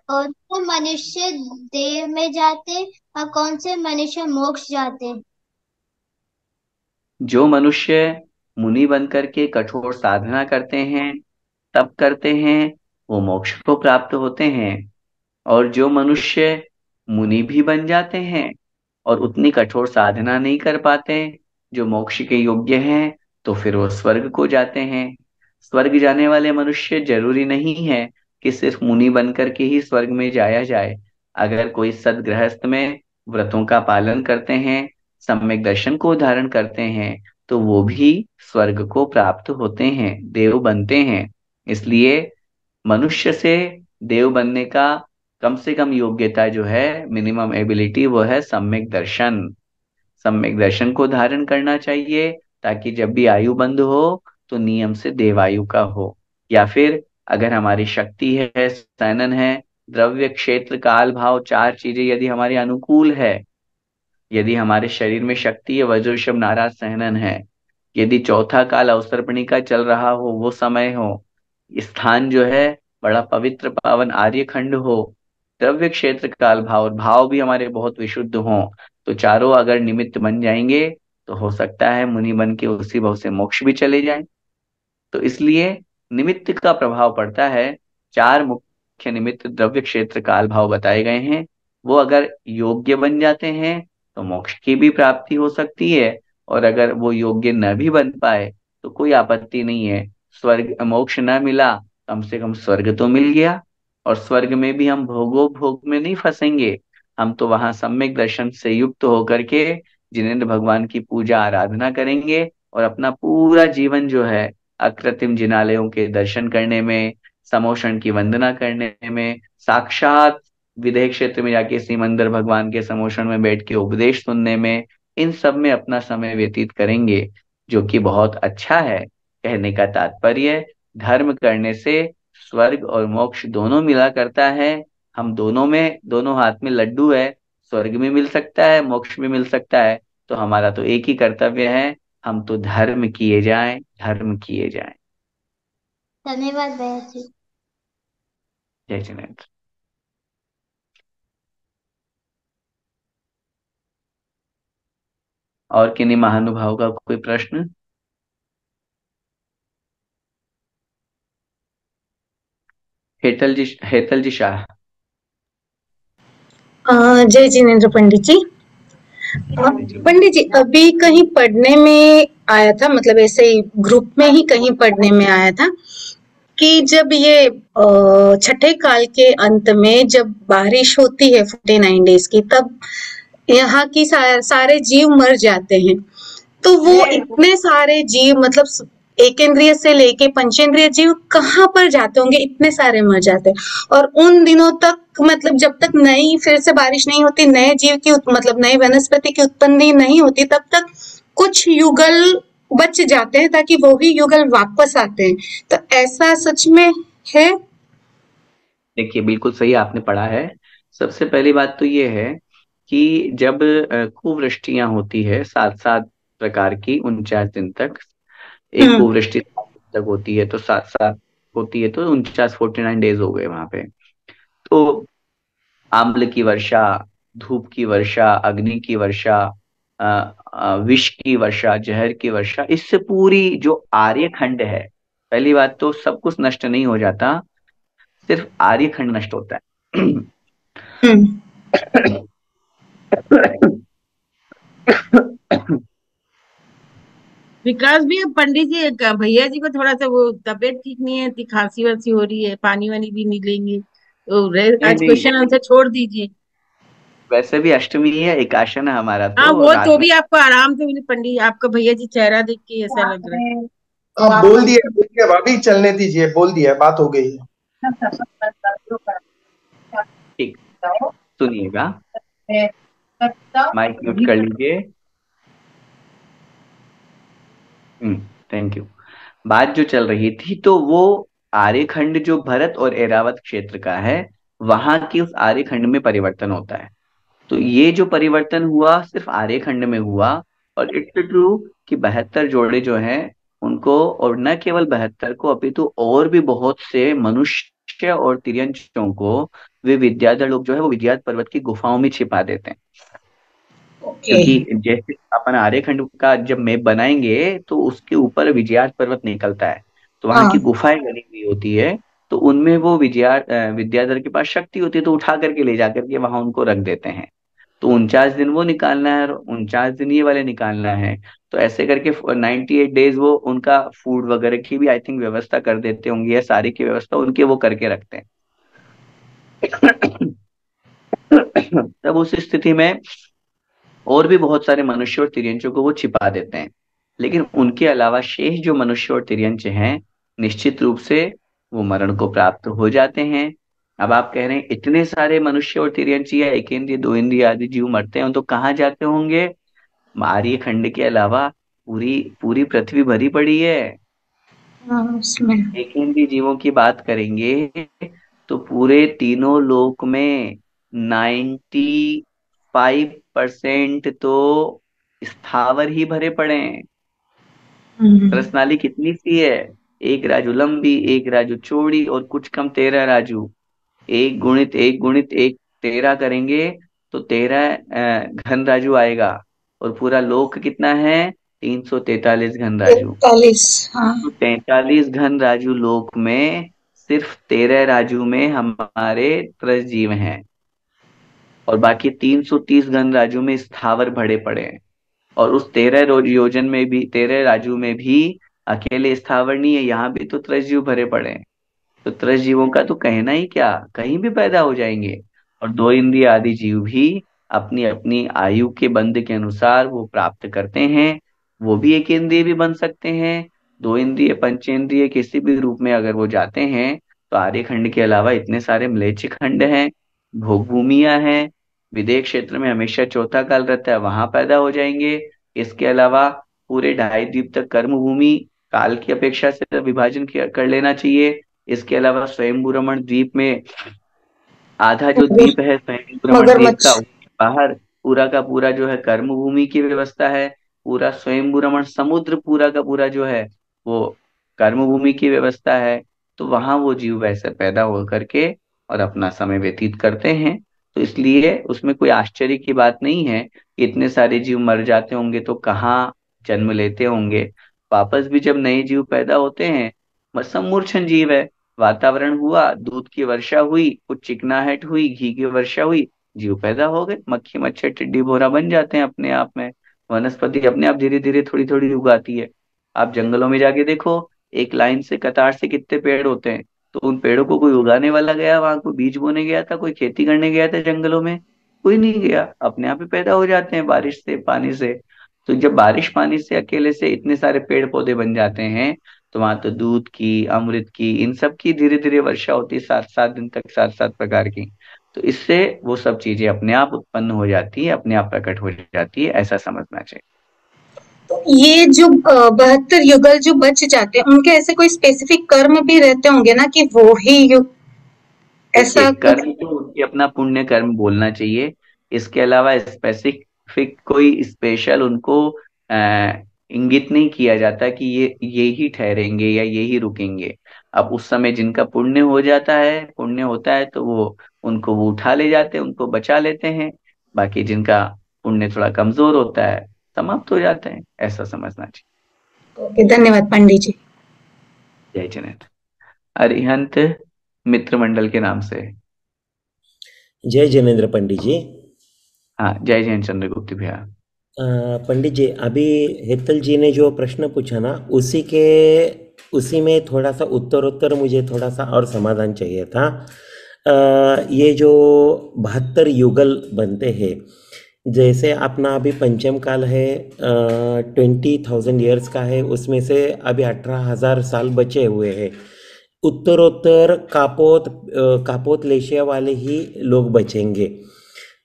और तो मनुष्य देव में जाते और कौन से मनुष्य मोक्ष जाते? जो मनुष्य मुनि बन करके कठोर साधना करते हैं, तप करते हैं, वो मोक्ष को प्राप्त होते हैं। और जो मनुष्य मुनि भी बन जाते हैं और उतनी कठोर साधना नहीं कर पाते, जो मोक्ष के योग्य हैं, तो फिर वो स्वर्ग को जाते हैं। स्वर्ग जाने वाले मनुष्य जरूरी नहीं है कि सिर्फ मुनि बन करके ही स्वर्ग में जाया जाए। अगर कोई सदगृहस्थ में व्रतों का पालन करते हैं, सम्यक दर्शन को धारण करते हैं, तो वो भी स्वर्ग को प्राप्त होते हैं, देव बनते हैं। इसलिए मनुष्य से देव बनने का कम से कम योग्यता जो है, मिनिमम एबिलिटी, वो है सम्यक दर्शन। सम्यक दर्शन को धारण करना चाहिए, ताकि जब भी आयु बंध हो तो नियम से देवायु का हो। या फिर अगर हमारी शक्ति है, सैनन है, द्रव्य क्षेत्र काल भाव, चार चीजें यदि हमारे अनुकूल है, यदि हमारे शरीर में शक्ति है, वज्र ऋषभ नाराज सहनन है, यदि चौथा काल अवसर्पणिका चल रहा हो, वो समय हो, स्थान जो है बड़ा पवित्र पावन आर्यखंड हो, द्रव्य क्षेत्र काल भाव और भाव भी हमारे बहुत विशुद्ध हों, तो चारों अगर निमित्त बन जाएंगे, तो हो सकता है मुनि बन के उसी भाव से मोक्ष भी चले जाएं। तो इसलिए निमित्त का प्रभाव पड़ता है। चार मुख्य निमित्त द्रव्य क्षेत्र काल भाव बताए गए हैं। वो अगर योग्य बन जाते हैं तो मोक्ष की भी प्राप्ति हो सकती है, और अगर वो योग्य न भी बन पाए तो कोई आपत्ति नहीं है। स्वर्ग मोक्ष न मिला, कम से कम स्वर्ग तो मिल गया। और स्वर्ग में भी हम भोगो भोग में नहीं फंसेंगे। हम तो वहां सम्यक दर्शन से युक्त होकर के जिनेंद्र भगवान की पूजा आराधना करेंगे, और अपना पूरा जीवन जो है अकृत्रिम जिनालयों के दर्शन करने में, समोषण की वंदना करने में, साक्षात विदेह क्षेत्र में जाके सिमंदर भगवान के समोषण में बैठ के उपदेश सुनने में, इन सब में अपना समय व्यतीत करेंगे, जो कि बहुत अच्छा है। कहने का तात्पर्य, धर्म करने से स्वर्ग और मोक्ष दोनों मिला करता है। हम दोनों में, दोनों हाथ में लड्डू है, स्वर्ग भी मिल सकता है, मोक्ष भी मिल सकता है। तो हमारा तो एक ही कर्तव्य है, हम तो धर्म किए जाएं, धर्म किए जाएं। धन्यवाद भैया जी। जय जिनेन्द्र। और किन्हीं महानुभाव का कोई प्रश्न? हेतल जी शाह। जय जिनेन्द्र पंडित जी। जय जिनेन्द्र। पंडित जी, अभी कहीं पढ़ने में आया था, मतलब ऐसे ही ग्रुप में ही कहीं पढ़ने में आया था कि जब ये छठे काल के अंत में जब बारिश होती है 49 डेज की, तब यहाँ की सारे जीव मर जाते हैं। तो वो इतने सारे जीव, मतलब एक इंद्रिय से लेके पंचेंद्रिय जीव कहाँ पर जाते होंगे, इतने सारे मर जाते हैं। और उन दिनों तक, मतलब जब तक नई फिर से बारिश नहीं होती, नए जीव की मतलब नई वनस्पति की उत्पत्ति नहीं होती, तब तक कुछ युगल बच जाते हैं, ताकि वो ही युगल वापस आते हैं। तो ऐसा सच में है? देखिए, बिल्कुल सही आपने पढ़ा है। सबसे पहली बात तो ये है कि जब कुवृष्टियां होती है 7 7 प्रकार की 49 दिन तक, एक हम्म। कुवृष्टि 7 दिन तक होती है, तो 7 7 होती है, तो 49 डेज हो गए वहां पे। तो आम्ल की वर्षा, धूप की वर्षा, अग्नि की वर्षा, विष की वर्षा, जहर की वर्षा, इससे पूरी जो आर्यखंड है, पहली बात तो सब कुछ नष्ट नहीं हो जाता, सिर्फ आर्यखंड नष्ट होता है। हम्म। विकास भी अब पंडित जी, भैया जी को थोड़ा सा वो तबीयत ठीक नहीं है, खांसी वासी हो रही है, पानी वानी भी नहीं लेंगे तो नहीं आज नहीं, क्वेश्चन आंसर छोड़ दीजिए। वैसे भी अष्टमी है, एकादशन है हमारा, हाँ, तो वो तो रात में। भी आपको आराम से मिले पंडित जी, आपका भैया जी चेहरा देख के ऐसा लग रहा अब बोल दिया भाभी, चलने दीजिए, बोल दिया, बात हो गई ठीक, सुनिएगा, है। माइक म्यूट कर लीजिए। Thank you. बात जो चल रही थी, तो वो आर्यखंड जो भरत और एरावत क्षेत्र का है, वहां की उस आर्यखंड में परिवर्तन होता है। तो ये जो परिवर्तन हुआ सिर्फ आर्यखंड में हुआ। और इट्स ट्रू कि 72 जोड़े जो हैं उनको, और न केवल 72 को, अपितु और भी बहुत से मनुष्य मनुष्य और तिर्यंचों को वे विद्याधर लोग जो है वो विद्याधर पर्वत की गुफाओं में छिपा देते हैं। ओके। क्योंकि जैसे अपन आर्यखंड का जब मैप बनाएंगे तो उसके ऊपर विजयात पर्वत निकलता है, तो वहां की हाँ। गुफाएं बनी हुई होती है। तो उनमें वो विद्याधर के पास शक्ति होती है, तो उठा करके ले जाकर के वहां उनको रख देते हैं। तो 49 दिन वो निकालना है और 49 दिन ये वाले निकालना है। तो ऐसे करके 98 डेज वो उनका फूड वगैरह की भी आई थिंक व्यवस्था कर देते होंगे, या सारी की व्यवस्था उनके वो करके रखते हैं। तब उस स्थिति में और भी बहुत सारे मनुष्य और तिर्यंचों को वो छिपा देते हैं। लेकिन उनके अलावा शेष जो मनुष्य और तिर्यंच हैं, निश्चित रूप से वो मरण को प्राप्त हो जाते हैं। अब आप कह रहे हैं इतने सारे मनुष्य और तिर्यंच या एक इंद्रिय दो इंद्रिय आदि जीव मरते हैं तो कहाँ जाते होंगे? आर्य खंड के अलावा पूरी पूरी पृथ्वी भरी पड़ी है। हाँ, उसमें। एक इंद्रिय जीवों की बात करेंगे तो पूरे तीनों लोक में 95% तो स्थावर ही भरे पड़े हैं। हम्म। रसनाली कितनी सी है? एक राजू लंबी, एक राजू चौड़ी और कुछ कम 13 राजू। एक गुणित एक 13 करेंगे तो 13 घन राजू आएगा। और पूरा लोक कितना है? 343 घन राजू। 41। हाँ। तो 43 घन राजू लोक में सिर्फ 13 राजू में हमारे त्रस जीव हैं, और बाकी 330 घन राजू में स्थावर भरे पड़े हैं। और उस 13 योजन में भी, 13 राजू में भी अकेले स्थावर नहीं है, यहाँ भी तो त्रस जीव भरे पड़े हैं। तो त्रस जीवों का तो कहना ही क्या, कहीं भी पैदा हो जाएंगे। और दो इंद्रिय आदि जीव भी अपनी अपनी आयु के बंध के अनुसार वो प्राप्त करते हैं। वो भी एक इंद्रिय भी बन सकते हैं, दो इंद्रिय पंचेंद्रिय किसी भी रूप में अगर वो जाते हैं। तो आर्य खंड के अलावा इतने सारे म्लेच्छ खंड हैं, भोग भूमियां हैं, विदेह क्षेत्र में हमेशा चौथा काल रहता है, वहां पैदा हो जाएंगे। इसके अलावा पूरे 2.5 द्वीप तक कर्म भूमि काल की अपेक्षा से विभाजन कर लेना चाहिए। इसके अलावा स्वयंभू रमण द्वीप में आधा जो मगर द्वीप है स्वयंभू रमण द्वीप मगरमच्छ। का, उसके बाहर पूरा का पूरा जो है कर्म भूमि की व्यवस्था है। पूरा स्वयंभू रमण समुद्र पूरा का पूरा जो है वो कर्म भूमि की व्यवस्था है। तो वहां वो जीव वैसे पैदा हो करके और अपना समय व्यतीत करते हैं। तो इसलिए उसमें कोई आश्चर्य की बात नहीं है कि इतने सारे जीव मर जाते होंगे तो कहाँ जन्म लेते होंगे। वापस भी जब नए जीव पैदा होते हैं, समूर्छन जीव है, वातावरण हुआ, दूध की वर्षा हुई, कुछ चिकनाहट हुई, घी की वर्षा हुई, जीव पैदा हो गए, मक्खी मच्छर टिड्डी भोरा बन जाते हैं अपने आप में। वनस्पति अपने आप धीरे धीरे थोड़ी थोड़ी उगाती है। आप जंगलों में जाके देखो, एक लाइन से कतार से कितने पेड़ होते हैं। तो उन पेड़ों को कोई उगाने वाला गया वहां, कोई बीज बोने गया था, कोई खेती करने गया था जंगलों में? कोई नहीं गया, अपने आप ही पैदा हो जाते हैं बारिश से पानी से। तो जब बारिश पानी से अकेले से इतने सारे पेड़ पौधे बन जाते हैं, तो वहां तो दूध की, अमृत की, इन सब की धीरे धीरे वर्षा होती है, 7 7 दिन तक 7 7 प्रकार की। तो इससे वो सब चीजें अपने आप उत्पन्न हो जाती है, अपने आप प्रकट हो जाती है, ऐसा समझना चाहिए। तो ये जो 72 युगल जो बच जाते हैं उनके ऐसे कोई स्पेसिफिक कर्म भी रहते होंगे ना कि वो ही युग देखिए, ऐसा कुछ। कर्म तो उनकी अपना पुण्य कर्म बोलना चाहिए। इसके अलावा स्पेसिफिक कोई स्पेशल उनको इंगित नहीं किया जाता कि ये ही ठहरेंगे या ये ही रुकेंगे। अब उस समय जिनका पुण्य हो जाता है, पुण्य होता है, तो वो उठा ले जाते हैं, उनको बचा लेते हैं। बाकी जिनका पुण्य थोड़ा कमजोर होता है, समाप्त हो जाते हैं, ऐसा समझना चाहिए। ओके, धन्यवाद पंडित जी। जय जगन्नाथ। अरिहंत मित्र मंडल के नाम से। जय जिनेन्द्र पंडित जी। हाँ, जय जैन चंद्रगुप्त भैया। पंडित जी, अभी हेतल जी ने जो प्रश्न पूछा ना, उसी में थोड़ा सा उत्तर मुझे थोड़ा सा और समाधान चाहिए था। ये जो 72 युगल बनते हैं, जैसे अपना अभी पंचम काल है 20,000 ईयर्स का है, उसमें से अभी 18,000 साल बचे हुए हैं। उत्तरोत्तर कापोत लेशिया वाले ही लोग बचेंगे,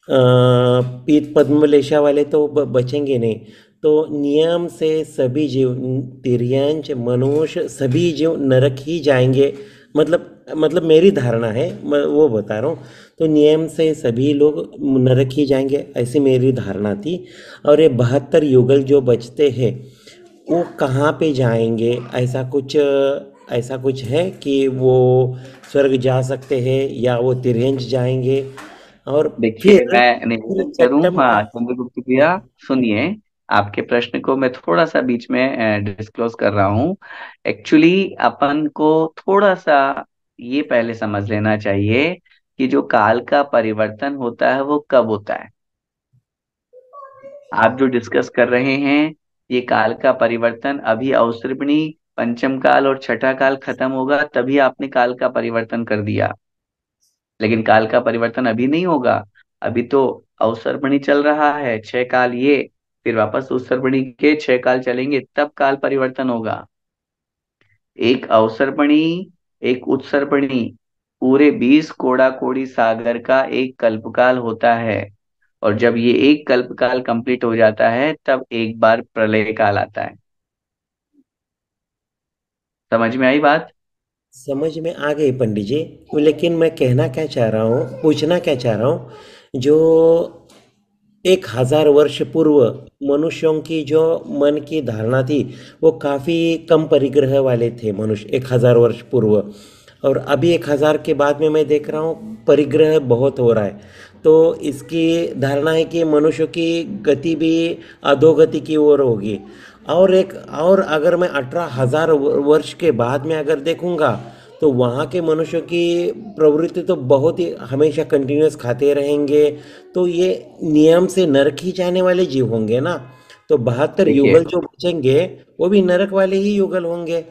पीत पद्मलेशा वाले तो बचेंगे नहीं। तो नियम से सभी जीव, तिर्यंच, मनुष्य, सभी जीव नरक ही जाएंगे। मतलब मेरी धारणा है, मैं वो बता रहा हूँ। तो नियम से सभी लोग नरक ही जाएंगे, ऐसी मेरी धारणा थी। और ये 72 युगल जो बचते हैं वो कहाँ पे जाएंगे, ऐसा कुछ है कि वो स्वर्ग जा सकते हैं या वो तिरंज जाएंगे? और देखिए, फिर मैं निवेदन करूं, चट्टम का। हाँ चंद्रगुप्त भैया, सुनिए। आपके प्रश्न को मैं थोड़ा सा बीच में डिस्क्लोज कर रहा हूँ। एक्चुअली अपन को थोड़ा सा ये पहले समझ लेना चाहिए कि जो काल का परिवर्तन होता है वो कब होता है। आप जो डिस्कस कर रहे हैं, ये काल का परिवर्तन अभी अवसर्पिणी पंचम काल और छठा काल खत्म होगा तभी आपने काल का परिवर्तन कर दिया। लेकिन काल का परिवर्तन अभी नहीं होगा। अभी तो अवसर्पिणी चल रहा है 6 काल ये, फिर वापस उत्सर्पिणी के 6 काल चलेंगे तब काल परिवर्तन होगा। एक अवसर्पिणी, एक उत्सर्पिणी, पूरे 20 कोड़ा कोड़ी सागर का एक कल्पकाल होता है। और जब ये एक कल्पकाल कंप्लीट हो जाता है तब एक बार प्रलय काल आता है। समझ में आई बात? समझ में आ गई पंडित जी। लेकिन मैं कहना क्या चाह रहा हूँ, पूछना क्या चाह रहा हूँ, जो 1000 वर्ष पूर्व मनुष्यों की जो मन की धारणा थी, वो काफ़ी कम परिग्रह वाले थे मनुष्य 1000 वर्ष पूर्व। और अभी 1000 के बाद में मैं देख रहा हूँ परिग्रह बहुत हो रहा है। तो इसकी धारणा है कि मनुष्य की गति भी अधोगति की ओर होगी। और अगर मैं 18,000 वर्ष के बाद में अगर देखूंगा, तो वहाँ के मनुष्यों की प्रवृत्ति तो बहुत ही हमेशा कंटिन्यूअस खाते रहेंगे। तो ये नियम से नरक ही जाने वाले जीव होंगे ना। तो 72 देखिए, युगल जो बचेंगे वो भी नरक वाले ही युगल होंगे।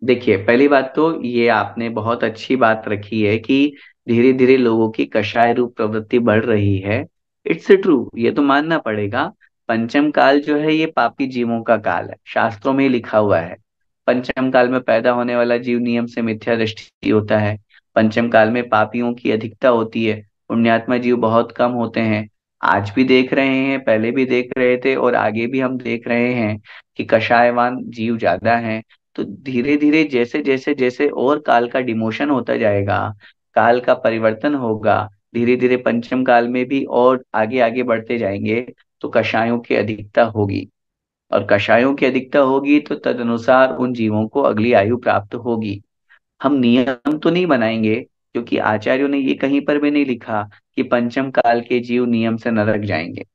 देखिए, पहली बात तो ये आपने बहुत अच्छी बात रखी है कि धीरे धीरे लोगों की कषाय रूप प्रवृत्ति बढ़ रही है। इट्स ट्रू, ये तो मानना पड़ेगा। पंचम काल जो है ये पापी जीवों का काल है, शास्त्रों में ही लिखा हुआ है। पंचम काल में पैदा होने वाला जीव नियम से मिथ्या दृष्टि होता है। पंचम काल में पापियों की अधिकता होती है, पुण्यात्मा जीव बहुत कम होते हैं। आज भी देख रहे हैं, पहले भी देख रहे थे और आगे भी हम देख रहे हैं कि कषायवान जीव ज्यादा हैं। तो धीरे धीरे जैसे जैसे जैसे और काल का डिमोशन होता जाएगा, काल का परिवर्तन होगा, धीरे धीरे पंचम काल में भी और आगे आगे बढ़ते जाएंगे, तो कषायों की अधिकता होगी। और कषायों की अधिकता होगी तो तदनुसार उन जीवों को अगली आयु प्राप्त होगी। हम नियम तो नहीं बनाएंगे, क्योंकि आचार्यों ने ये कहीं पर भी नहीं लिखा कि पंचम काल के जीव नियम से नरक जाएंगे।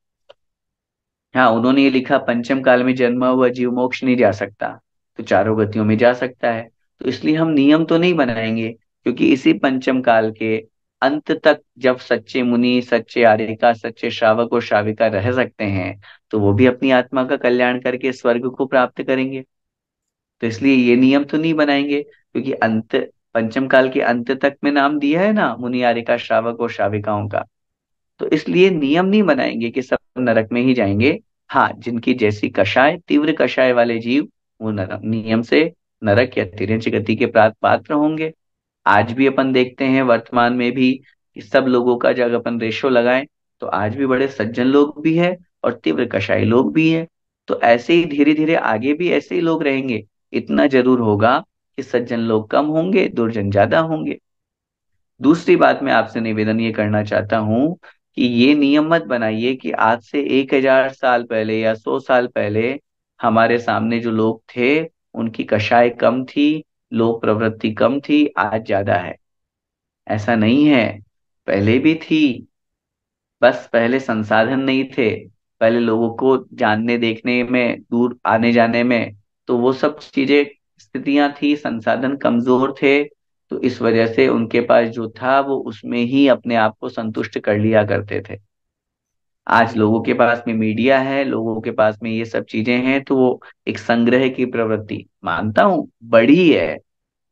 हाँ, उन्होंने ये लिखा पंचम काल में जन्मा हुआ जीव मोक्ष नहीं जा सकता, तो चारों गतियों में जा सकता है। तो इसलिए हम नियम तो नहीं बनाएंगे, क्योंकि इसी पंचम काल के अंत तक जब सच्चे मुनि, सच्चे आर्यिका, सच्चे श्रावक और श्राविका रह सकते हैं, तो वो भी अपनी आत्मा का कल्याण करके स्वर्ग को प्राप्त करेंगे। तो इसलिए ये नियम तो नहीं बनाएंगे, क्योंकि अंत, पंचम काल के अंत तक में नाम दिया है ना मुनि, आर्यिका, श्रावक और श्राविकाओं का। तो इसलिए नियम नहीं बनाएंगे कि सब नरक में ही जाएंगे। हाँ, जिनकी जैसी कषाय, तीव्र कषाय वाले जीव, वो नरक नियम से नरक या तिर्यंच गति के पात्र होंगे। आज भी अपन देखते हैं वर्तमान में भी कि सब लोगों का जब अपन रेशो लगाएं, तो आज भी बड़े सज्जन लोग भी हैं और तीव्र कषाय लोग भी हैं। तो ऐसे ही धीरे धीरे आगे भी ऐसे ही लोग रहेंगे। इतना जरूर होगा कि सज्जन लोग कम होंगे, दुर्जन ज्यादा होंगे। दूसरी बात मैं आपसे निवेदन ये करना चाहता हूँ कि ये नियम मत बनाइए कि आज से 1000 साल पहले या 100 साल पहले हमारे सामने जो लोग थे उनकी कषाय कम थी, लोक प्रवृत्ति कम थी, आज ज्यादा है। ऐसा नहीं है, पहले भी थी, बस पहले संसाधन नहीं थे। पहले लोगों को जानने देखने में, दूर आने जाने में, तो वो सब चीजें, स्थितियां थी, संसाधन कमजोर थे। तो इस वजह से उनके पास जो था वो उसमें ही अपने आप को संतुष्ट कर लिया करते थे। आज लोगों के पास में मीडिया है, लोगों के पास में ये सब चीजें हैं, तो वो एक संग्रह की प्रवृत्ति, मानता हूँ बढ़ी है,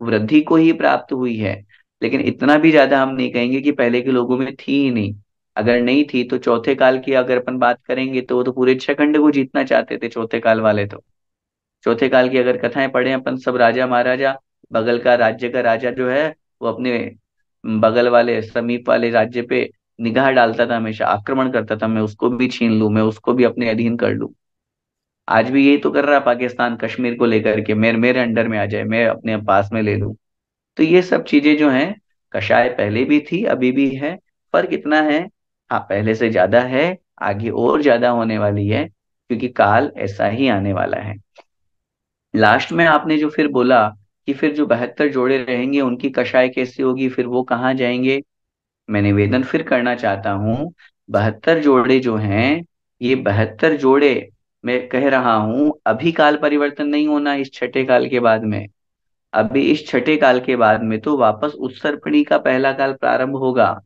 वृद्धि को ही प्राप्त हुई है। लेकिन इतना भी ज्यादा हम नहीं कहेंगे कि पहले के लोगों में थी ही नहीं। अगर नहीं थी तो चौथे काल की अगर अपन बात करेंगे तो वो तो पूरे 6 खंड को जीतना चाहते थे चौथे काल वाले तो। चौथे काल की अगर कथाएं पढ़े अपन, सब राजा महाराजा, बगल का राज्य का राजा जो है वो अपने बगल वाले समीप वाले राज्य पे निगाह डालता था, हमेशा आक्रमण करता था, मैं उसको भी छीन लूं, मैं उसको भी अपने अधीन कर लूं। आज भी यही तो कर रहा है पाकिस्तान, कश्मीर को लेकर के, मेरे मेरे अंडर में आ जाए, मैं अपने पास में ले लूं। तो ये सब चीजें जो हैं, कषाय पहले भी थी, अभी भी है। फर्क इतना है, हाँ पहले से ज्यादा है, आगे और ज्यादा होने वाली है, क्योंकि काल ऐसा ही आने वाला है। लास्ट में आपने जो फिर बोला कि फिर जो 72 जोड़े रहेंगे उनकी कषाय कैसी होगी, फिर वो कहाँ जाएंगे। मैं निवेदन फिर करना चाहता हूँ, 72 जोड़े जो हैं, ये 72 जोड़े मैं कह रहा हूँ अभी काल परिवर्तन नहीं होना इस छठे काल के बाद में। अभी इस छठे काल के बाद में तो वापस उत्सर्पणी का पहला काल प्रारंभ होगा,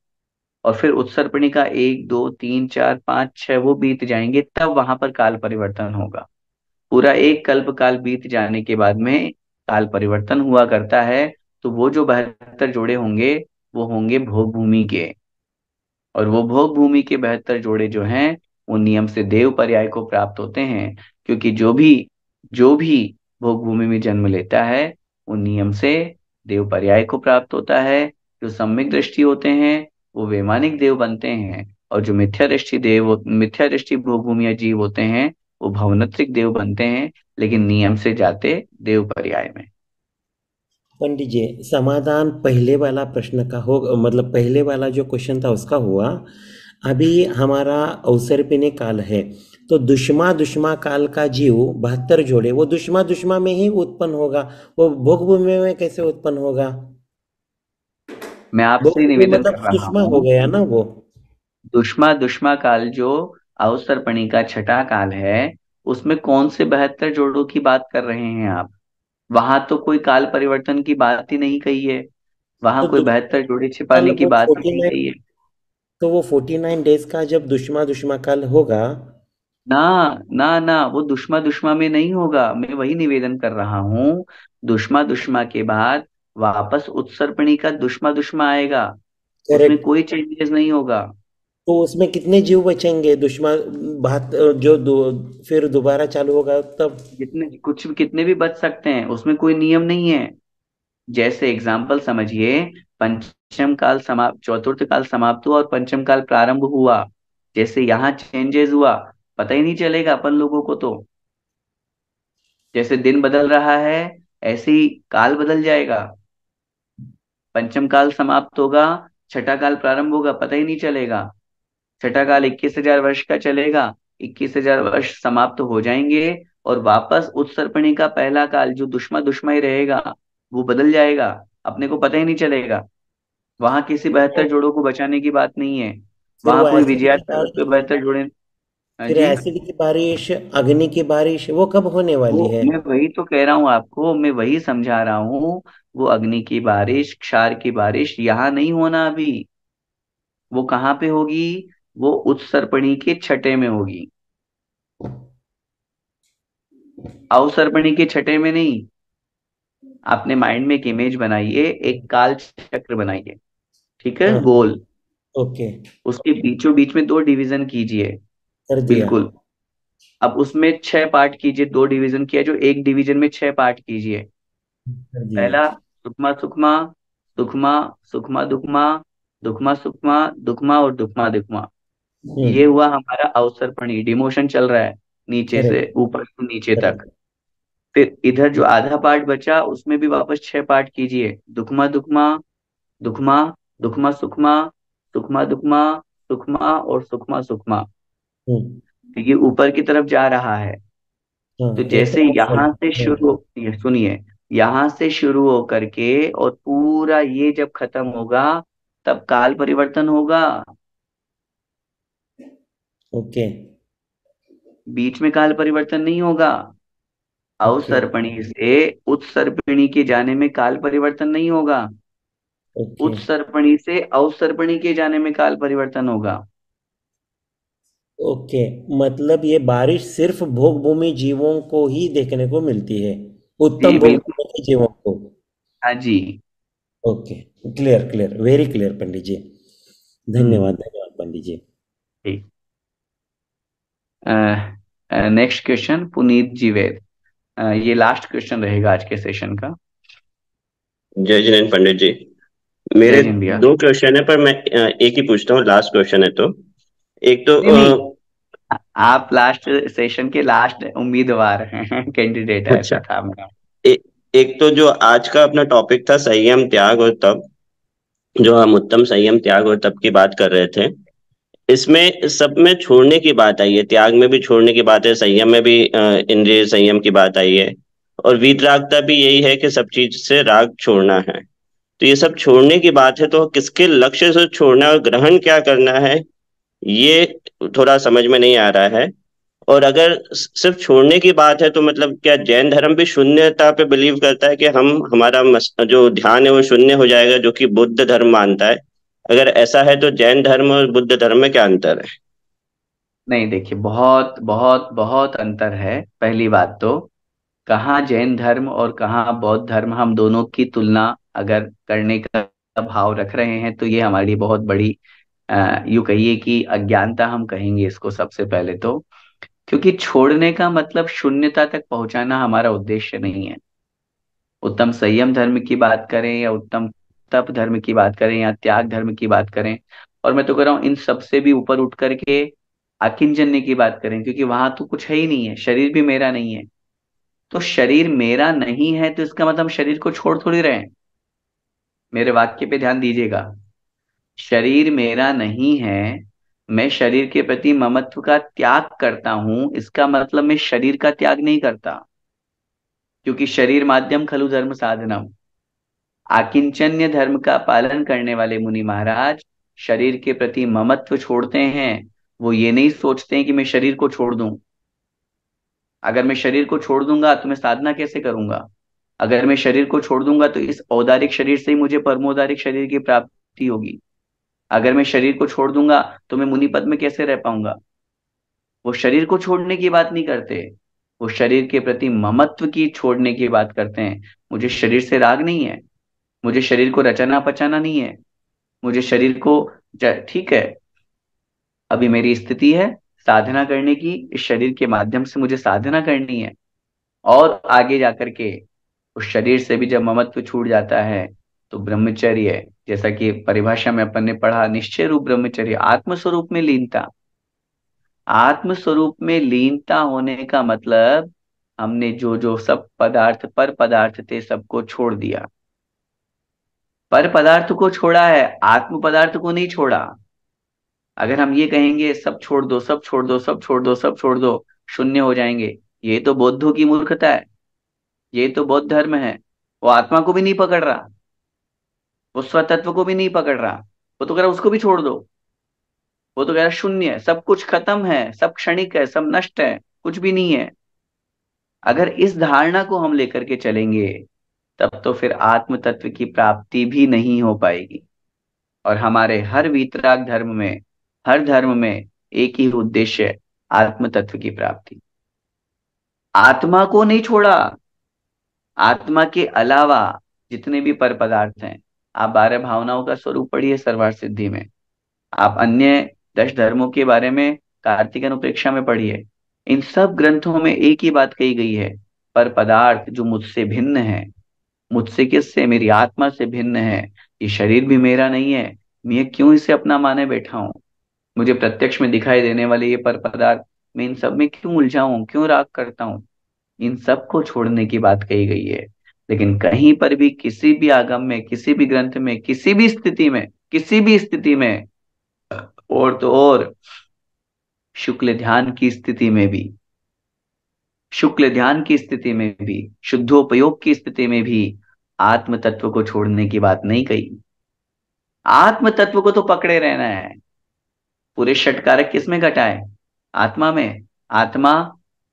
और फिर उत्सर्पणी का 1 2 3 4 5 6 वो बीत जाएंगे, तब वहां पर काल परिवर्तन होगा। पूरा एक कल्प काल बीत जाने के बाद में काल परिवर्तन हुआ करता है। तो वो जो 72 जोड़े होंगे वो होंगे भोग भूमि के, और वो भोग भूमि के 72 जोड़े जो हैं वो नियम से देव पर्याय को प्राप्त होते हैं, क्योंकि जो भी भोग भूमि में जन्म लेता है वो नियम से देव पर्याय को प्राप्त होता है। जो सम्यक दृष्टि होते हैं वो वैमानिक देव बनते हैं, और जो मिथ्या दृष्टि भोग भूमि या जीव होते हैं वो भवनत्रिक देव बनते हैं, लेकिन नियम से जाते देव पर्याय में। पंडित जी, समाधान पहले वाला प्रश्न का हो, मतलब पहले वाला जो क्वेश्चन था उसका हुआ। अभी हमारा अवसर्पिणी काल है, तो दुष्मा काल का जीव 72 जोड़े, वो दुष्मा में ही उत्पन्न होगा, वो भोग भूमि में कैसे उत्पन्न होगा? मैं भोग आपसे भूमि निवेदन मतलब कर रहा सुषमा हो हूँ, गया ना वो। दुष्मा काल जो अवसर्पणी का छठा काल है, उसमें कौन से 72 जोड़ों की बात कर रहे हैं आप? वहां तो कोई काल परिवर्तन की बात ही नहीं कही है, वहां तो कोई 72 जोड़े छिपाने काल की वो बात ही नहीं 49, कही है। तो वो 49 डेज का जब दुष्मा काल होगा। ना ना, वो दुश्मा में नहीं होगा, मैं वही निवेदन कर रहा हूँ। दुश्मा के बाद वापस उत्सर्पणी का दुश्मा आएगा, उसमें करेक्ट। कोई चेंजेस नहीं होगा। तो उसमें कितने जीव बचेंगे? बात जो फिर दोबारा चालू होगा तब। कितने भी बच सकते हैं, उसमें कोई नियम नहीं है। जैसे एग्जाम्पल समझिए, पंचम काल समाप्त, चतुर्थ काल समाप्त हुआ और पंचम काल प्रारंभ हुआ, जैसे यहाँ चेंजेस हुआ पता ही नहीं चलेगा अपन लोगों को। तो जैसे दिन बदल रहा है ऐसे ही काल बदल जाएगा। पंचम काल समाप्त होगा, छठा काल प्रारंभ होगा, पता ही नहीं चलेगा। छठा काल 21,000 वर्ष का चलेगा, 21,000 वर्ष समाप्त हो जाएंगे, और वापस उत्सर्पणी का पहला काल जो दुश्मा ही रहेगा वो बदल जाएगा, अपने को पता ही नहीं चलेगा। वहां किसी 72 जोड़ों को बचाने की बात नहीं है, फिर वहां वो कोई एसिड की विजयादशमी पे बारिश 72 जोड़े। हाँ फिर जी। एसिड की बारिश, अग्नि की बारिश, वो कब होने वो वाली है? मैं वही तो कह रहा हूँ आपको, मैं वही समझा रहा हूँ। वो अग्नि की बारिश, क्षार की बारिश यहाँ नहीं होना अभी। वो कहाँ पे होगी? वो उत्सर्पणी के छठे में होगी, अवसर्पणी के छठे में नहीं। आपने माइंड में एक इमेज बनाइए, एक काल चक्र बनाइए, ठीक है, हाँ। गोल। ओके। उसके बीचों बीच में 2 डिवीजन कीजिए, कर दिया। बिल्कुल। अब उसमें 6 पार्ट कीजिए, 2 डिवीजन किया जो एक डिवीजन में 6 पार्ट कीजिए। कर दिया। पहला सुखमा सुखमा, सुखमा सुखमा दुखमा, दुखमा सुखमा, दुखमा और दुखमा दुखमा। ये हम्म। हुआ हमारा अवसर्पणी, डिमोशन चल रहा है नीचे से करेक्ट। ऊपर से नीचे तक। करेक्ट। फिर इधर जो आधा पार्ट बचा उसमें भी वापस 6 पार्ट कीजिए, दुखमा दुखमा, दुखमा, दुखमा सुखमा, सुखमा दुखमा, सुखमा और सुखमा सुखमा। हम्म। तो ये ऊपर की तरफ जा रहा है। हाँ, तो ये जैसे तो यहाँ से हाँ। शुरू, ये सुनिए, यहाँ से शुरू होकर के और पूरा ये जब खत्म होगा तब काल परिवर्तन होगा। ओके। बीच में काल परिवर्तन नहीं होगा। ओके। अवसर्पणी से उत्सर्पिणी के जाने में काल परिवर्तन नहीं होगा, ओके। उत्सर्पणी से अवसर्पणी के जाने में काल परिवर्तन होगा। ओके, मतलब ये बारिश सिर्फ भोग भूमि जीवों को ही देखने को मिलती है, उत्तम जी भोग बिल्कुल। भूमि के जीवों को। हाँ जी। Okay. Clear clear, very clear Pandit ji. Hmm. धन्यवाद धन्यवाद पंडित जी। ठीक। Next question Puneet Jived. ये लास्ट क्वेश्चन रहेगा आज के सेशन का। जय जिनेन्द्र पंडित जी। जय मेरे हिंद भैया। 2 क्वेश्चन है, पर मैं एक ही पूछता हूँ, लास्ट क्वेश्चन है तो। एक तो नहीं नहीं, आप लास्ट सेशन के लास्ट उम्मीदवार हैं कैंडिडेट है, अच्छा, ऐसा था मेरा। एक तो जो आज का अपना टॉपिक था संयम त्याग और तप, जो हम उत्तम संयम त्याग और तप की बात कर रहे थे, इसमें सब में छोड़ने की बात आई है, त्याग में भी छोड़ने की बात है, संयम में भी इंद्रिय संयम की बात आई है, और वीतरागता भी यही है कि सब चीज से राग छोड़ना है। तो ये सब छोड़ने की बात है, तो किसके लक्ष्य से छोड़ना है और ग्रहण क्या करना है, ये थोड़ा समझ में नहीं आ रहा है। और अगर सिर्फ छोड़ने की बात है तो मतलब क्या जैन धर्म भी शून्यता पे बिलीव करता है कि हम हमारा जो ध्यान है वो शून्य हो जाएगा, जो कि बुद्ध धर्म मानता है? अगर ऐसा है तो जैन धर्म और बुद्ध धर्म में क्या अंतर है? नहीं, देखिए, बहुत बहुत बहुत अंतर है। पहली बात तो, कहाँ जैन धर्म और कहाँ बौद्ध धर्म, हम दोनों की तुलना अगर करने का भाव रख रहे हैं तो ये हमारे लिए बहुत बड़ी, यूं कहिए कि अज्ञानता हम कहेंगे इसको सबसे पहले तो। क्योंकि छोड़ने का मतलब शून्यता तक पहुंचाना हमारा उद्देश्य नहीं है। उत्तम संयम धर्म की बात करें या उत्तम तप धर्म की बात करें या त्याग धर्म की बात करें, और मैं तो कह रहा हूं इन सबसे भी ऊपर उठ करके आकिंचन्य की बात करें, क्योंकि वहां तो कुछ है ही नहीं है, शरीर भी मेरा नहीं है। तो शरीर मेरा नहीं है तो इसका मतलब हम शरीर को छोड़ थोड़ी रहे हैं। मेरे वाक्य पे ध्यान दीजिएगा। शरीर मेरा नहीं है, मैं शरीर के प्रति ममत्व का त्याग करता हूं, इसका मतलब मैं शरीर का त्याग नहीं करता। क्योंकि शरीर माध्यम खलु धर्म साधनम, आकिंचन्य धर्म का पालन करने वाले मुनि महाराज शरीर के प्रति ममत्व छोड़ते हैं। वो ये नहीं सोचते हैं कि मैं शरीर को छोड़ दूं। अगर मैं शरीर को छोड़ दूंगा तो मैं साधना कैसे करूंगा? अगर मैं शरीर को छोड़ दूंगा तो इस औदारिक शरीर से ही मुझे परमोदारिक शरीर की प्राप्ति होगी। अगर मैं शरीर को छोड़ दूंगा तो मैं मुनि पद में कैसे रह पाऊंगा? वो शरीर को छोड़ने की बात नहीं करते, वो शरीर के प्रति ममत्व की छोड़ने की बात करते हैं। मुझे शरीर से राग नहीं है, मुझे शरीर को रचना पचाना नहीं है, मुझे शरीर को ठीक है, अभी मेरी स्थिति है साधना करने की, इस शरीर के माध्यम से मुझे साधना करनी है। और आगे जाकर के उस शरीर से भी जब ममत्व छूट जाता है तो ब्रह्मचर्य, जैसा कि परिभाषा में अपन ने पढ़ा, निश्चय रूप ब्रह्मचर्य, आत्मस्वरूप में लीनता। आत्मस्वरूप में लीनता होने का मतलब हमने जो जो सब पदार्थ पर पदार्थ थे सबको छोड़ दिया। पर पदार्थ को छोड़ा है, आत्म पदार्थ को नहीं छोड़ा। अगर हम ये कहेंगे सब छोड़ दो, सब छोड़ दो, सब छोड़ दो, सब छोड़ दो, शून्य हो जाएंगे, ये तो बौद्धों की मूर्खता है। ये तो बौद्ध धर्म है। वो आत्मा को भी नहीं पकड़ रहा, वो स्वतत्व को भी नहीं पकड़ रहा। वो तो कह रहा उसको भी छोड़ दो। वो तो कह रहा शून्य है, सब कुछ खत्म है, सब क्षणिक है, सब नष्ट है, कुछ भी नहीं है। अगर इस धारणा को हम लेकर के चलेंगे तब तो फिर आत्म तत्व की प्राप्ति भी नहीं हो पाएगी। और हमारे हर वीतराग धर्म में, हर धर्म में एक ही उद्देश्य है, आत्म तत्व की प्राप्ति। आत्मा को नहीं छोड़ा। आत्मा के अलावा जितने भी पर पदार्थ हैं, आप 12 भावनाओं का स्वरूप पढ़िए सर्वार्थ सिद्धि में, आप अन्य 10 धर्मों के बारे में कार्तिक अनुप्रेक्षा में पढ़िए। इन सब ग्रंथों में एक ही बात कही गई है, पर पदार्थ जो मुझसे भिन्न है, मुझसे किससे, मेरी आत्मा से भिन्न है। ये शरीर भी मेरा नहीं है, मैं क्यों इसे अपना माने बैठा हूं? मुझे प्रत्यक्ष में दिखाई देने वाले ये पर पदार्थ, मैं इन सब में क्यों उलझाऊं, क्यों राग करता हूं? इन सब को छोड़ने की बात कही गई है। लेकिन कहीं पर भी, किसी भी आगम में, किसी भी ग्रंथ में, किसी भी स्थिति में, किसी भी स्थिति में, और तो और शुक्ल ध्यान की स्थिति में भी, शुक्ल ध्यान की स्थिति में भी, शुद्धोपयोग की स्थिति में भी आत्म तत्व को छोड़ने की बात नहीं कही। आत्म तत्व को तो पकड़े रहना है। पूरे षटकारक किसमें घटा है? आत्मा में। आत्मा,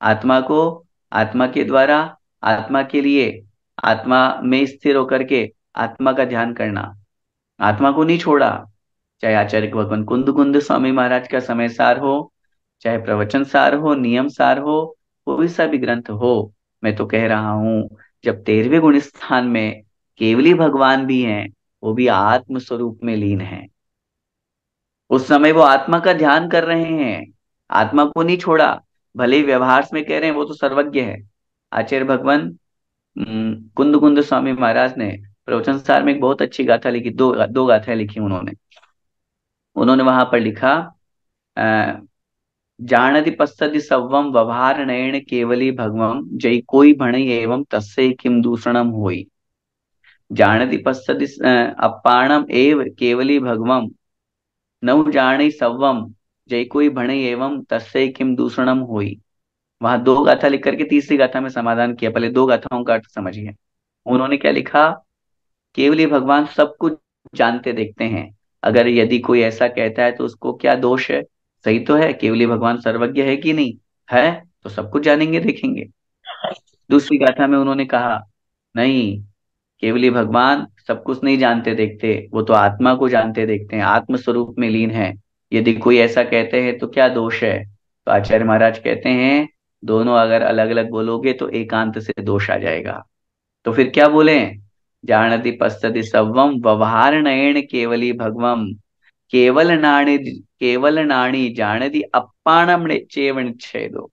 आत्मा को, आत्मा के द्वारा, आत्मा के लिए, आत्मा में स्थिर होकर के आत्मा का ध्यान करना। आत्मा को नहीं छोड़ा। चाहे आचार्य भगवान कुंद कुंद स्वामी महाराज का समय सार हो, चाहे प्रवचन सार हो, नियम सार हो, कोई सा भी ग्रंथ हो, मैं तो कह रहा हूं जब 13वें गुण स्थान में केवली भगवान भी हैं, वो भी आत्म स्वरूप में लीन है। उस समय वो आत्मा का ध्यान कर रहे हैं, आत्मा को नहीं छोड़ा। भले ही व्यवहार में कह रहे हैं वो तो सर्वज्ञ है। आचार्य भगवान कुंद कुंद स्वामी महाराज ने प्रवचन सार में एक बहुत अच्छी गाथा लिखी, दो गाथाएं लिखी उन्होंने। उन्होंने वहां पर लिखा, जानति पश्यति सव्वम व्यवहार नयन केवली भगवम, जय कोई भणई एवं तस्य किम दूषणम होई। जानति पश्यति अपाणम एव केवली भगवम, नव जाने सव्वम, जय कोई भणई एवं तस्य किम दूषणम होई। वहां दो गाथा लिख करके तीसरी गाथा में समाधान किया। पहले दो गाथाओं का अर्थ समझिए। उन्होंने क्या लिखा, केवली भगवान सब कुछ जानते देखते हैं। अगर यदि कोई ऐसा कहता है तो उसको क्या दोष है? सही तो है, केवली भगवान सर्वज्ञ है कि नहीं है, तो सब कुछ जानेंगे देखेंगे। दूसरी गाथा में उन्होंने कहा, नहीं, केवली भगवान सब कुछ नहीं जानते देखते, वो तो आत्मा को जानते देखते हैं, आत्म स्वरूप में लीन है। यदि कोई ऐसा कहते हैं तो क्या दोष है? तो आचार्य महाराज कहते हैं, दोनों अगर अलग अलग बोलोगे तो एकांत से दोष आ जाएगा। तो फिर क्या बोले, जानति पश्यति सर्वम व्यवहार नयन केवली भगवम, केवल नाणी जानति अपाणम चेव निच्छेदो।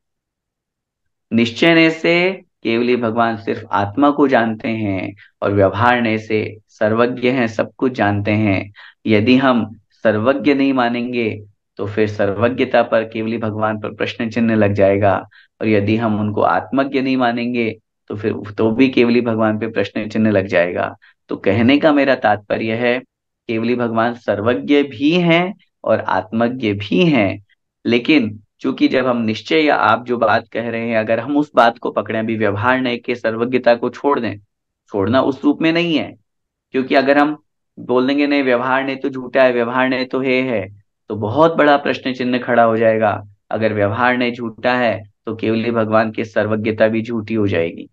निश्चय से केवली भगवान सिर्फ आत्मा को जानते हैं और व्यवहार से सर्वज्ञ हैं, सब कुछ जानते हैं। यदि हम सर्वज्ञ नहीं मानेंगे तो फिर सर्वज्ञता पर केवली भगवान पर प्रश्न चिन्ह लग जाएगा, और यदि हम उनको आत्मज्ञ नहीं मानेंगे तो फिर तो भी केवली भगवान पे प्रश्न चिन्ह लग जाएगा। तो कहने का मेरा तात्पर्य है, केवली भगवान सर्वज्ञ भी हैं और आत्मज्ञ भी हैं। लेकिन चूंकि जब हम निश्चय, या आप जो बात कह रहे हैं, अगर हम उस बात को पकड़े, अभी व्यवहार नय के सर्वज्ञता को छोड़ दें, छोड़ना उस रूप में नहीं है, क्योंकि अगर हम बोल देंगे नहीं व्यवहार नहीं तो झूठा है, व्यवहार नहीं तो है, तो बहुत बड़ा प्रश्न चिन्ह खड़ा हो जाएगा। अगर व्यवहार नहीं झूठा है तो केवली भगवान की सर्वज्ञता भी झूठी हो जाएगी।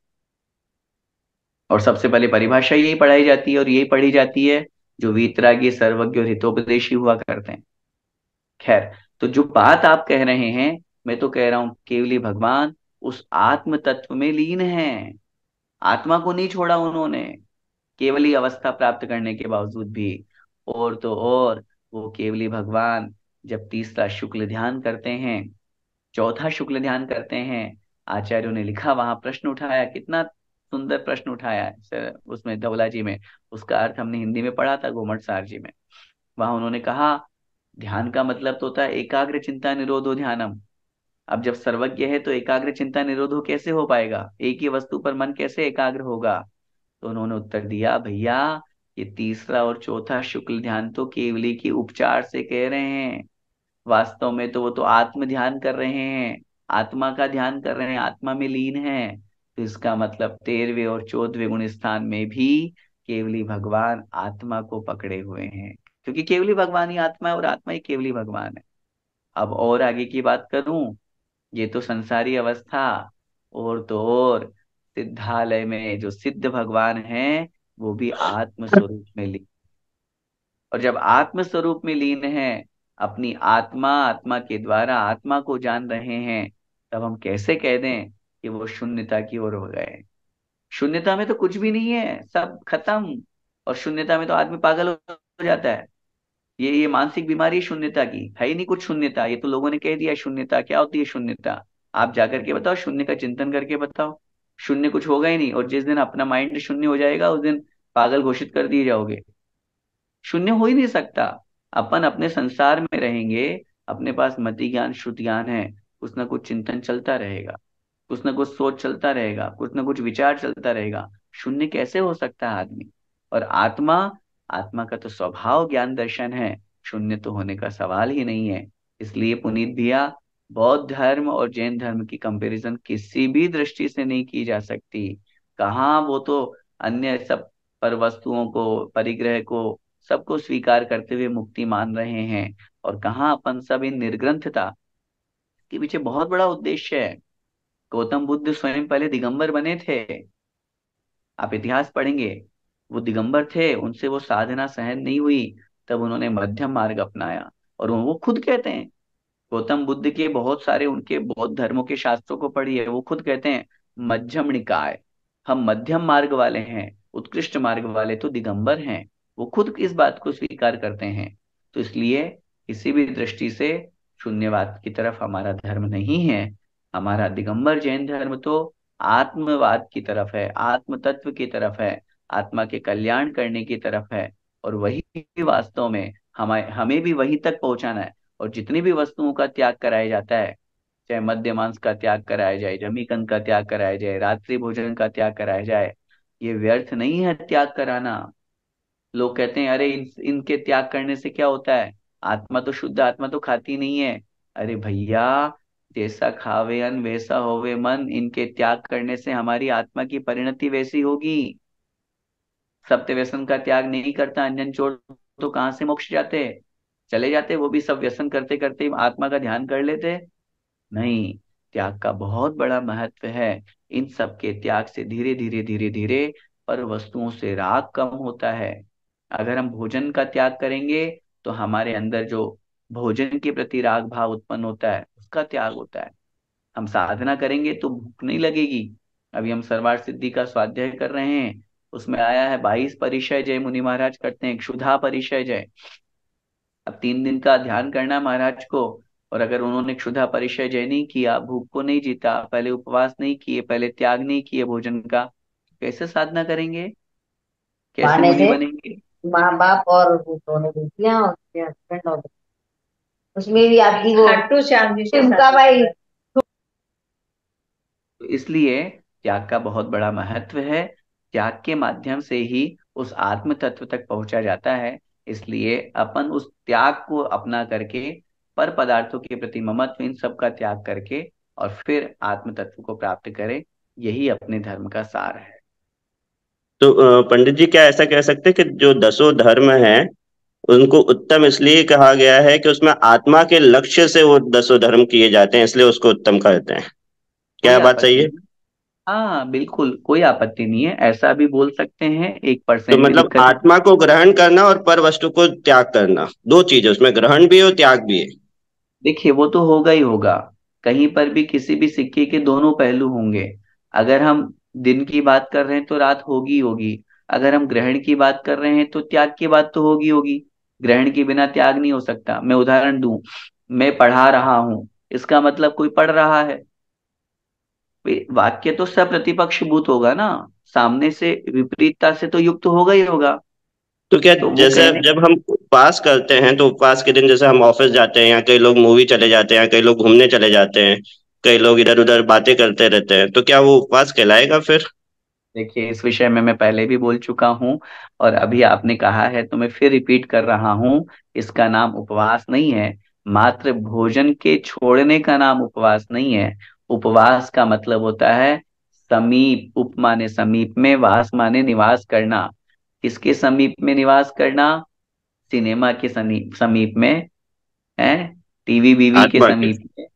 और सबसे पहले परिभाषा यही पढ़ाई जाती है, और यही पढ़ी जाती है जो वीतरागी सर्वज्ञ और हितोपदेशी हुआ करते हैं। खैर, तो जो बात आप कह रहे हैं, मैं तो कह रहा हूं केवली भगवान उस आत्म तत्व में लीन है, आत्मा को नहीं छोड़ा उन्होंने केवली अवस्था प्राप्त करने के बावजूद भी। और तो और वो केवली भगवान जब तीसरा शुक्ल ध्यान करते हैं, चौथा शुक्ल ध्यान करते हैं, आचार्यों ने लिखा, वहां प्रश्न उठाया, कितना सुंदर प्रश्न उठाया है उसमें धवला जी में। उसका अर्थ हमने हिंदी में पढ़ा था गोमट सार जी में। वहां उन्होंने कहा, ध्यान का मतलब तो होता है एकाग्र चिंता निरोधो ध्यानम। अब जब सर्वज्ञ है तो एकाग्र चिंता निरोधो कैसे हो पाएगा, एक ही वस्तु पर मन कैसे एकाग्र होगा? तो उन्होंने उत्तर दिया, भैया ये तीसरा और चौथा शुक्ल ध्यान तो केवली की उपचार से कह रहे हैं, वास्तव में तो वो तो आत्म ध्यान कर रहे हैं, आत्मा का ध्यान कर रहे हैं, आत्मा में लीन है। तो इसका मतलब 13वें और 14वें गुण स्थान में भी केवली भगवान आत्मा को पकड़े हुए हैं, क्योंकि केवली भगवान ही आत्मा है और आत्मा ही केवली भगवान है। अब और आगे की बात करूं, ये तो संसारी अवस्था, और तो और सिद्धालय में जो सिद्ध भगवान हैं वो भी आत्म स्वरूप में लीन। और जब आत्म स्वरूप में लीन है, अपनी आत्मा आत्मा के द्वारा आत्मा को जान रहे हैं, तब हम कैसे कह दें कि वो शून्यता की ओर हो गए? शून्यता में तो कुछ भी नहीं है, सब खत्म। और शून्यता में तो आदमी पागल हो जाता है। ये मानसिक बीमारी है शून्यता की, है ही नहीं कुछ शून्यता। ये तो लोगों ने कह दिया शून्यता, क्या होती है शून्यता? आप जाकर के बताओ, शून्य का चिंतन करके बताओ, शून्य कुछ होगा ही नहीं। और जिस दिन अपना माइंड शून्य हो जाएगा उस दिन पागल घोषित कर दिए जाओगे। शून्य हो ही नहीं सकता। अपन अपने संसार में रहेंगे, अपने पास मति ज्ञान श्रुति ज्ञान है, कुछ ना कुछ चिंतन चलता रहेगा, कुछ ना कुछ सोच चलता रहेगा, कुछ ना कुछ विचार चलता रहेगा। शून्य कैसे हो सकता है आदमी? और आत्मा, आत्मा का तो स्वभाव ज्ञान दर्शन है, शून्य तो होने का सवाल ही नहीं है। इसलिए पुनीत भैया, बौद्ध धर्म और जैन धर्म की कंपैरिजन किसी भी दृष्टि से नहीं की जा सकती। कहाँ वो तो अन्य सब पर वस्तुओं को, परिग्रह को, सबको स्वीकार करते हुए मुक्ति मान रहे हैं, और कहाँ अपन सब इन निर्ग्रंथता के पीछे बहुत बड़ा उद्देश्य है। गौतम बुद्ध स्वयं पहले दिगंबर बने थे, आप इतिहास पढ़ेंगे, वो दिगंबर थे, उनसे वो साधना सहन नहीं हुई, तब उन्होंने मध्यम मार्ग अपनाया। और वो खुद कहते हैं, गौतम बुद्ध के बहुत सारे उनके बौद्ध धर्मों के शास्त्रों को पढ़िए, वो खुद कहते हैं मध्यम निकाय, हम मध्यम मार्ग वाले हैं, उत्कृष्ट मार्ग वाले तो दिगंबर हैं। वो खुद इस बात को स्वीकार करते हैं। तो इसलिए किसी भी दृष्टि से शून्यवाद की तरफ हमारा धर्म नहीं है। हमारा दिगंबर जैन धर्म तो आत्मवाद की तरफ है, आत्म तत्व की तरफ है, आत्मा के कल्याण करने की तरफ है। और वही वास्तव में हमें हमें भी वही तक पहुंचाना है। और जितनी भी वस्तुओं का त्याग कराया जाता है, चाहे मद्य मांस का त्याग कराया जाए, जमीकंद का त्याग कराया जाए, रात्रि भोजन का त्याग कराया जाए, ये व्यर्थ नहीं है त्याग कराना। लोग कहते हैं अरे इनके त्याग करने से क्या होता है, आत्मा तो शुद्ध आत्मा तो खाती नहीं है। अरे भैया, जैसा खावे अन्न वैसा होवे मन, इनके त्याग करने से हमारी आत्मा की परिणति वैसी होगी। सत्य व्यसन का त्याग नहीं करता अंजन चोर, तो कहाँ से मोक्ष जाते? चले जाते वो भी, सब व्यसन करते करते आत्मा का ध्यान कर लेते? नहीं। त्याग का बहुत बड़ा महत्व है। इन सब के त्याग से धीरे धीरे धीरे धीरे पर वस्तुओं से राग कम होता है। अगर हम भोजन का त्याग करेंगे तो हमारे अंदर जो भोजन के प्रति राग भाव उत्पन्न होता है उसका त्याग होता है। हम साधना करेंगे तो भूख नहीं लगेगी। अभी हम सरवार सिद्धि का स्वाध्याय कर रहे हैं, उसमें आया है 22 परिचय जय मुनि महाराज करते हैं, क्षुधा परिचय जय। अब 3 दिन का ध्यान करना है महाराज को, और अगर उन्होंने क्षुधा परिचय जय नहीं किया, भूख को नहीं जीता, पहले उपवास नहीं किए, पहले त्याग नहीं किए भोजन का, कैसे साधना करेंगे, कैसे बहाने मुनि से बनेंगे? माँ बाप और वो दोनों बेटियां और उसके हस्बैंड और उसमें भी आपकी वो खाटू श्याम जी से उनका भाई। तो इसलिए त्याग का बहुत बड़ा महत्व है। त्याग के माध्यम से ही उस आत्म तत्व तक पहुंचा जाता है। इसलिए अपन उस त्याग को अपना करके, पर पदार्थों के प्रति ममत्व, इन सब का त्याग करके और फिर आत्म तत्व को प्राप्त करें, यही अपने धर्म का सार है। तो पंडित जी, क्या ऐसा कह सकते हैं कि जो दसों धर्म हैं उनको उत्तम इसलिए कहा गया है कि उसमें आत्मा के लक्ष्य से वो दसों धर्म किए जाते हैं, इसलिए उसको उत्तम कहते हैं? क्या कोई यह बात सही आपत्ति है? नहीं। हाँ बिल्कुल, कोई आपत्ति नहीं है, ऐसा भी बोल सकते हैं, एक तो परसेंट भी मतलब दिक्कत नहीं। आत्मा को ग्रहण करना और पर वस्तु को त्याग करना, दो चीजें, उसमें ग्रहण भी है और त्याग भी है। देखिए वो तो होगा ही होगा, कहीं पर भी किसी भी सिक्के के दोनों पहलू होंगे। अगर हम दिन की बात कर रहे हैं तो रात होगी ही होगी, अगर हम ग्रहण की बात कर रहे हैं तो त्याग की बात तो होगी होगी। ग्रहण के बिना त्याग नहीं हो सकता। मैं उदाहरण दूं, मैं पढ़ा रहा हूं, इसका मतलब कोई पढ़ रहा है। भाई, वाक्य तो सप्रतिपक्ष भूत होगा ना, सामने से विपरीतता से तो युक्त होगा ही होगा। तो क्या तो वो जैसे कहने, जब हम उपवास करते हैं तो उपवास के दिन जैसे हम ऑफिस जाते हैं, या कई लोग मूवी चले जाते हैं, कई लोग घूमने चले जाते हैं, कई लोग इधर उधर बातें करते रहते हैं, तो क्या वो उपवास कहलाएगा फिर? देखिए इस विषय में मैं पहले भी बोल चुका हूं, और अभी आपने कहा है तो मैं फिर रिपीट कर रहा हूं। इसका नाम उपवास नहीं है। मात्र भोजन के छोड़ने का नाम उपवास नहीं है। उपवास का मतलब होता है समीप, उप माने समीप में, वास माने निवास करना। किसके समीप में निवास करना? सिनेमा के समीप समीप में है, टीवी बीवी के आत्मा के। समीप में,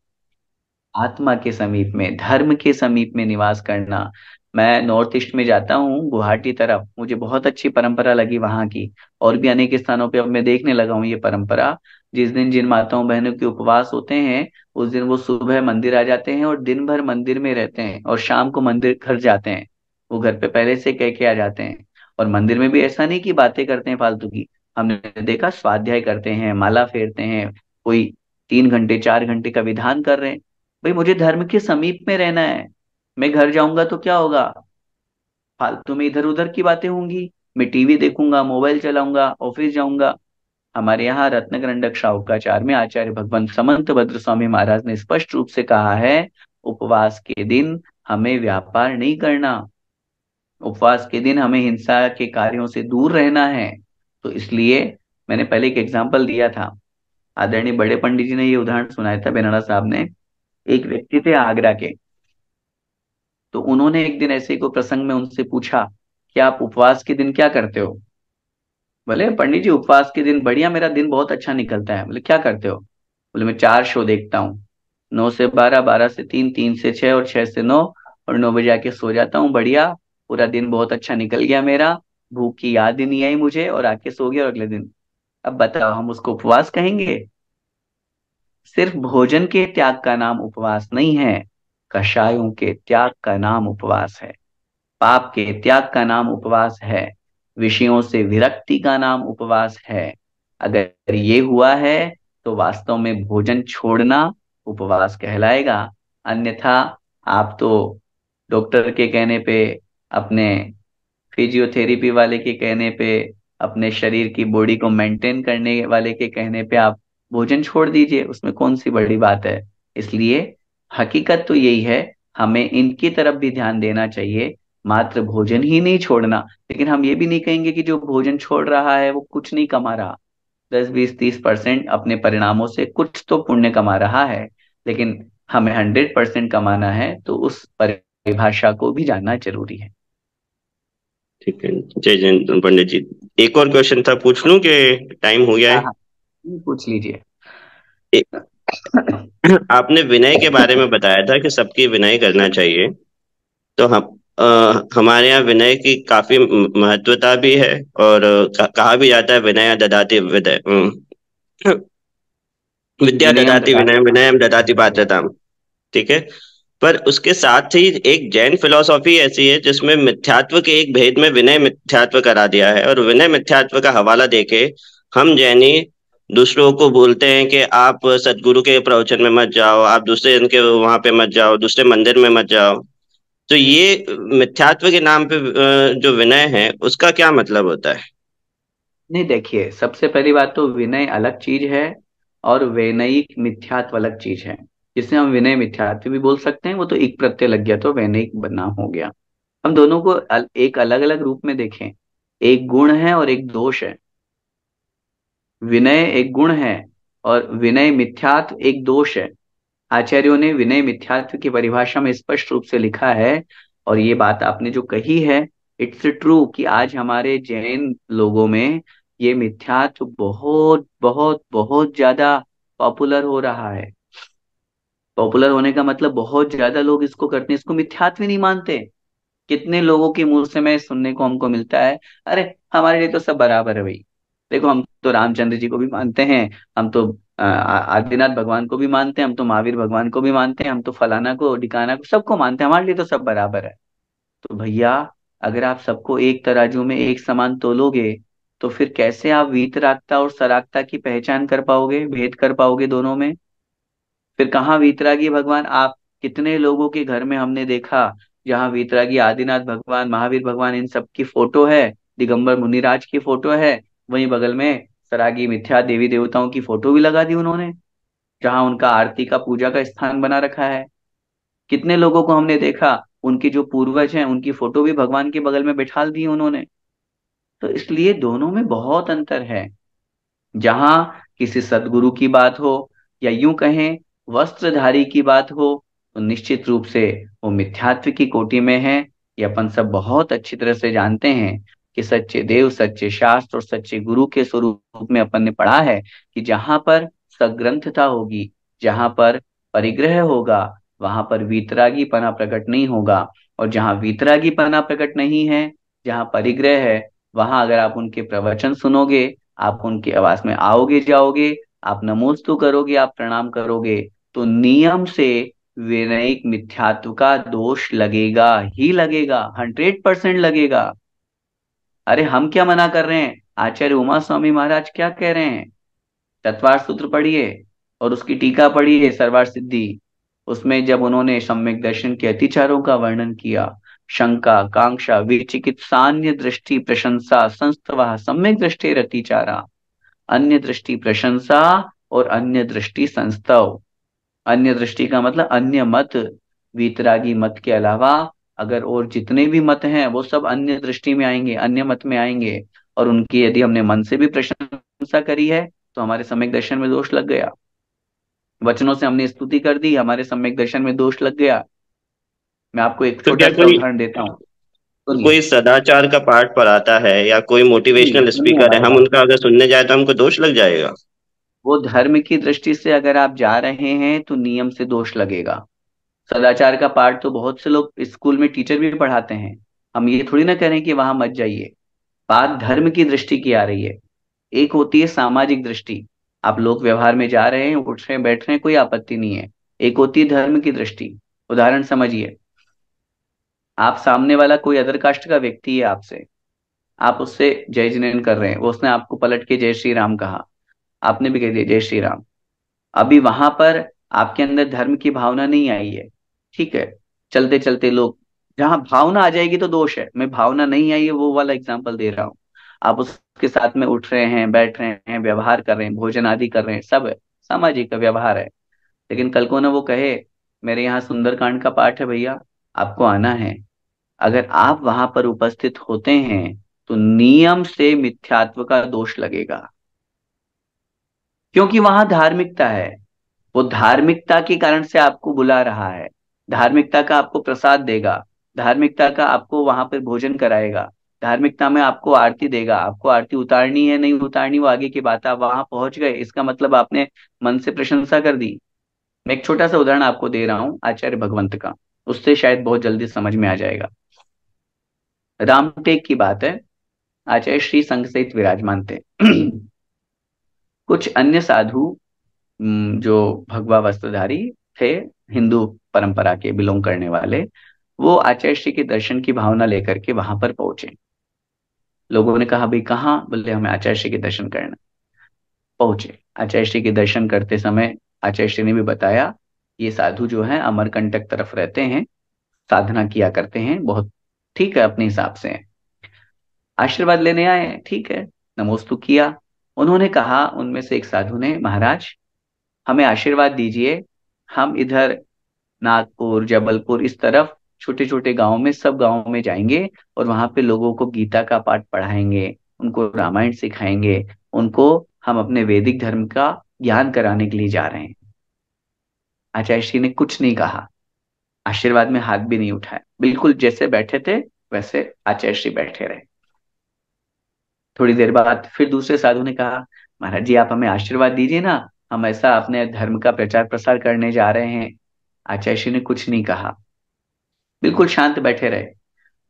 आत्मा के समीप में, धर्म के समीप में निवास करना। मैं नॉर्थ ईस्ट में जाता हूँ, गुवाहाटी तरफ, मुझे बहुत अच्छी परंपरा लगी वहां की। और भी अनेक स्थानों पे अब मैं देखने लगा हूँ ये परंपरा। जिस दिन जिन माताओं बहनों के उपवास होते हैं, उस दिन वो सुबह मंदिर आ जाते हैं और दिन भर मंदिर में रहते हैं, और शाम को मंदिर घर जाते हैं। वो घर पे पहले से कह के आ जाते हैं। और मंदिर में भी ऐसा नहीं कि बातें करते हैं फालतू की। हमने देखा स्वाध्याय करते हैं, माला फेरते हैं, कोई 3 घंटे 4 घंटे का विधान कर रहे हैं। भाई मुझे धर्म के समीप में रहना है। मैं घर जाऊंगा तो क्या होगा? फालतू में इधर उधर की बातें होंगी। मैं टीवी देखूंगा, मोबाइल चलाऊंगा, ऑफिस जाऊंगा। हमारे यहाँ रत्नगंडक शाहुकाचार में आचार्य भगवान समंत भद्र स्वामी महाराज ने स्पष्ट रूप से कहा है, उपवास के दिन हमें व्यापार नहीं करना, उपवास के दिन हमें हिंसा के कार्यों से दूर रहना है। तो इसलिए मैंने पहले एक एग्जाम्पल दिया था, आदरणीय बड़े पंडित जी ने ये उदाहरण सुनाया था, बेनाना साहब ने। एक व्यक्ति थे आगरा के, तो उन्होंने एक दिन ऐसे ही को प्रसंग में उनसे पूछा कि आप उपवास के दिन क्या करते हो? बोले पंडित जी उपवास के दिन बढ़िया, मेरा दिन बहुत अच्छा निकलता है। बोले क्या करते हो? बोले मैं 4 शो देखता हूँ, 9 से 12, 12 से 3, 3 से 6 और 6 से 9, और 9 बजे आके सो जाता हूँ। बढ़िया, पूरा दिन बहुत अच्छा निकल गया मेरा, भूख की याद ही नहीं आई मुझे, और आके सो गया और अगले दिन। अब बताओ हम उसको उपवास कहेंगे? सिर्फ भोजन के त्याग का नाम उपवास नहीं है, कषायों के त्याग का नाम उपवास है, पाप के त्याग का नाम उपवास है, विषयों से विरक्ति का नाम उपवास है। अगर ये हुआ है तो वास्तव में भोजन छोड़ना उपवास कहलाएगा। अन्यथा आप तो डॉक्टर के कहने पे, अपने फिजियोथेरेपी वाले के कहने पे, अपने शरीर की बॉडी को मेंटेन करने वाले के कहने पे आप भोजन छोड़ दीजिए, उसमें कौन सी बड़ी बात है? इसलिए हकीकत तो यही है, हमें इनकी तरफ भी ध्यान देना चाहिए। मात्र भोजन ही नहीं छोड़ना, लेकिन हम ये भी नहीं कहेंगे कि जो भोजन छोड़ रहा है वो कुछ नहीं कमा रहा। 10, 20, 30% अपने परिणामों से कुछ तो पुण्य कमा रहा है, लेकिन हमें 100% कमाना है तो उस परिभाषा को भी जानना जरूरी है। ठीक है, जय जैन पंडित जी। एक और क्वेश्चन था, पूछ लूं कि टाइम हो गया हाँ है? हाँ, पूछ लीजिए। आपने विनय के बारे में बताया था कि सबकी विनय करना चाहिए। तो हम हमारे यहाँ विनय की काफी महत्वता भी है, और कहा भी जाता है विनय ददाति विनय, विद्या विनयम ददाति विनय, ददाति। विनयम ददाति पात्रताम। ठीक है। पर उसके साथ ही एक जैन फिलॉसफी ऐसी है जिसमें मिथ्यात्व के एक भेद में विनय मिथ्यात्व करा दिया है, और विनय मिथ्यात्व का हवाला देके हम जैनी दूसरों को बोलते हैं कि आप सदगुरु के प्रवचन में मत जाओ, आप दूसरे इनके वहां पे मत जाओ, दूसरे मंदिर में मत जाओ। तो ये मिथ्यात्व के नाम पे जो विनय है उसका क्या मतलब होता है? नहीं, देखिए, सबसे पहली बात तो विनय अलग चीज है और वैनयिक मिथ्यात्व अलग चीज है। जिसे हम विनय मिथ्यात्व भी बोल सकते हैं, वो तो एक प्रत्यय लग गया तो वैनयिक नाम हो गया। हम दोनों को एक अलग अलग रूप में देखें। एक गुण है और एक दोष है। विनय एक गुण है और विनय मिथ्यात्व एक दोष है। आचार्यों ने विनय मिथ्यात्व की परिभाषा में स्पष्ट रूप से लिखा है। और ये बात आपने जो कही है, इट्स ट्रू कि आज हमारे जैन लोगों में ये मिथ्यात्व बहुत बहुत बहुत ज्यादा पॉपुलर हो रहा है। पॉपुलर होने का मतलब बहुत ज्यादा लोग इसको करते हैं, इसको मिथ्यात्व ही नहीं मानते। कितने लोगों के मुंह से मैं सुनने को हमको मिलता है, अरे हमारे लिए तो सब बराबर है भाई। देखो, हम तो रामचंद्र जी को भी मानते हैं, हम तो आदिनाथ भगवान को भी मानते हैं, हम तो महावीर भगवान को भी मानते हैं, हम तो फलाना को ढिकाना को सबको मानते हैं, हमारे लिए तो सब बराबर है। तो भैया, अगर आप सबको एक तराजू में एक समान तोलोगे तो फिर कैसे आप वीतरागता और सरागता की पहचान कर पाओगे, भेद कर पाओगे दोनों में? फिर कहाँ वीतरागी भगवान? आप कितने लोगों के घर में हमने देखा जहाँ वीतरागी आदिनाथ भगवान, महावीर भगवान, इन सब की फोटो है, दिगंबर मुनिराज की फोटो है, वहीं बगल में सरागी मिथ्या देवी देवताओं की फोटो भी लगा दी उन्होंने, जहाँ उनका आरती का पूजा का स्थान बना रखा है। कितने लोगों को हमने देखा, उनके जो पूर्वज हैं उनकी फोटो भी भगवान के बगल में बैठा दी उन्होंने। तो इसलिए दोनों में बहुत अंतर है। जहां किसी सदगुरु की बात हो या यूं कहें वस्त्रधारी की बात हो, तो निश्चित रूप से वो मिथ्यात्व की कोटि में है। ये अपन सब बहुत अच्छी तरह से जानते हैं कि सच्चे देव, सच्चे शास्त्र और सच्चे गुरु के स्वरूप में अपन ने पढ़ा है कि जहां पर सग्रंथता होगी, जहां पर परिग्रह होगा, वहां पर वीतरागीपना प्रकट नहीं होगा। और जहां वीतरागीपना प्रकट नहीं है, जहां परिग्रह है, वहां अगर आप उनके प्रवचन सुनोगे, आप उनके आवास में आओगे जाओगे, आप नमोस्तु करोगे, आप प्रणाम करोगे, तो नियम से विनयिक मिथ्यात्व का दोष लगेगा ही लगेगा, 100% लगेगा। अरे हम क्या मना कर रहे हैं? आचार्य उमा स्वामी महाराज क्या कह रहे हैं? तत्वार सूत्र पढ़िए और उसकी टीका पढ़िए, सर्वार सिद्धि। उसमें जब उन्होंने सम्यक दर्शन के अतिचारों का वर्णन किया, शंका, कांक्षा, विचिकित्सान्य दृष्टि प्रशंसा संस्तव सम्यक दृष्टि रतिचारा, अन्य दृष्टि प्रशंसा और अन्य दृष्टि संस्तव। अन्य दृष्टि का मतलब अन्य मत, वीतरागी मत के अलावा अगर और जितने भी मत हैं वो सब अन्य दृष्टि में आएंगे, अन्य मत में आएंगे। और उनकी यदि हमने मन से भी प्रशंसा करी है तो हमारे सम्यक दर्शन में दोष लग गया। वचनों से हमने स्तुति कर दी, हमारे सम्यक दर्शन में दोष लग गया। मैं आपको एक तो क्या छोटा सा कोई उदाहरण देता हूँ, सुनिए। कोई सदाचार का पाठ पढ़ाता है या कोई सुनिए मोटिवेशनल सुनिए स्पीकर है, हमारी हम बात। उनका अगर सुनने जाए तो हमको दोष लग जाएगा? वो धर्म की दृष्टि से अगर आप जा रहे हैं तो नियम से दोष लगेगा। सदाचार का पाठ तो बहुत से लोग स्कूल में टीचर भी पढ़ाते हैं, हम ये थोड़ी ना करें कि वहां मत जाइए। बात धर्म की दृष्टि की आ रही है। एक होती है सामाजिक दृष्टि, आप लोग व्यवहार में जा रहे हैं, उठ रहे हैं, बैठ रहे हैं, कोई आपत्ति नहीं है। एक होती है धर्म की दृष्टि। उदाहरण समझिए, आप सामने वाला कोई अदर कास्ट का व्यक्ति है आपसे, आप उससे जय जिनेन कर रहे हैं, वो उसने आपको पलट के जय श्री राम कहा, आपने भी कह दिया जय श्री राम। अभी वहां पर आपके अंदर धर्म की भावना नहीं आई है, ठीक है। चलते चलते लोग, जहां भावना आ जाएगी तो दोष है। मैं भावना नहीं आई है वो वाला एग्जांपल दे रहा हूँ। आप उसके साथ में उठ रहे हैं, बैठ रहे हैं, व्यवहार कर रहे हैं, भोजन आदि कर रहे हैं, सब है, सामाजिक का व्यवहार है। लेकिन कल को ना वो कहे मेरे यहाँ सुंदरकांड का पाठ है भैया, आपको आना है। अगर आप वहां पर उपस्थित होते हैं तो नियम से मिथ्यात्व का दोष लगेगा, क्योंकि वहां धार्मिकता है। वो धार्मिकता के कारण से आपको बुला रहा है, धार्मिकता का आपको प्रसाद देगा, धार्मिकता का आपको वहां पर भोजन कराएगा, धार्मिकता में आपको आरती देगा। आपको आरती उतारनी है नहीं उतारनी वो आगे की बात है। आप वहां पहुंच गए इसका मतलब आपने मन से प्रशंसा कर दी। मैं एक छोटा सा उदाहरण आपको दे रहा हूँ आचार्य भगवंत का, उससे शायद बहुत जल्दी समझ में आ जाएगा। रामटेक की बात है, आचार्य श्री संघ सहित विराजमान थे। कुछ अन्य साधु जो भगवा वस्त्रधारी थे, हिंदू परंपरा के बिलोंग करने वाले, वो आचार्य श्री के दर्शन की भावना लेकर के वहां पर पहुंचे। लोगों ने कहा भाई कहाँ, बोले हमें आचार्य श्री के दर्शन करना। पहुंचे आचार्य श्री के दर्शन करते समय आचार्य श्री ने भी बताया ये साधु जो है अमरकंटक तरफ रहते हैं, साधना किया करते हैं, बहुत ठीक है अपने हिसाब से। आशीर्वाद लेने आए, ठीक है, नमोस्तु किया। उन्होंने कहा, उनमें से एक साधु ने, महाराज हमें आशीर्वाद दीजिए, हम इधर नागपुर जबलपुर इस तरफ छोटे छोटे गांव में, सब गांव में जाएंगे और वहां पे लोगों को गीता का पाठ पढ़ाएंगे, उनको रामायण सिखाएंगे, उनको हम अपने वैदिक धर्म का ज्ञान कराने के लिए जा रहे हैं। आचार्य श्री ने कुछ नहीं कहा, आशीर्वाद में हाथ भी नहीं उठाया, बिल्कुल जैसे बैठे थे वैसे आचार्य श्री बैठे रहे। थोड़ी देर बाद फिर दूसरे साधु ने कहा, महाराज जी आप हमें आशीर्वाद दीजिए ना, हम ऐसा अपने धर्म का प्रचार प्रसार करने जा रहे हैं। आचार्य श्री ने कुछ नहीं कहा, बिल्कुल शांत बैठे रहे।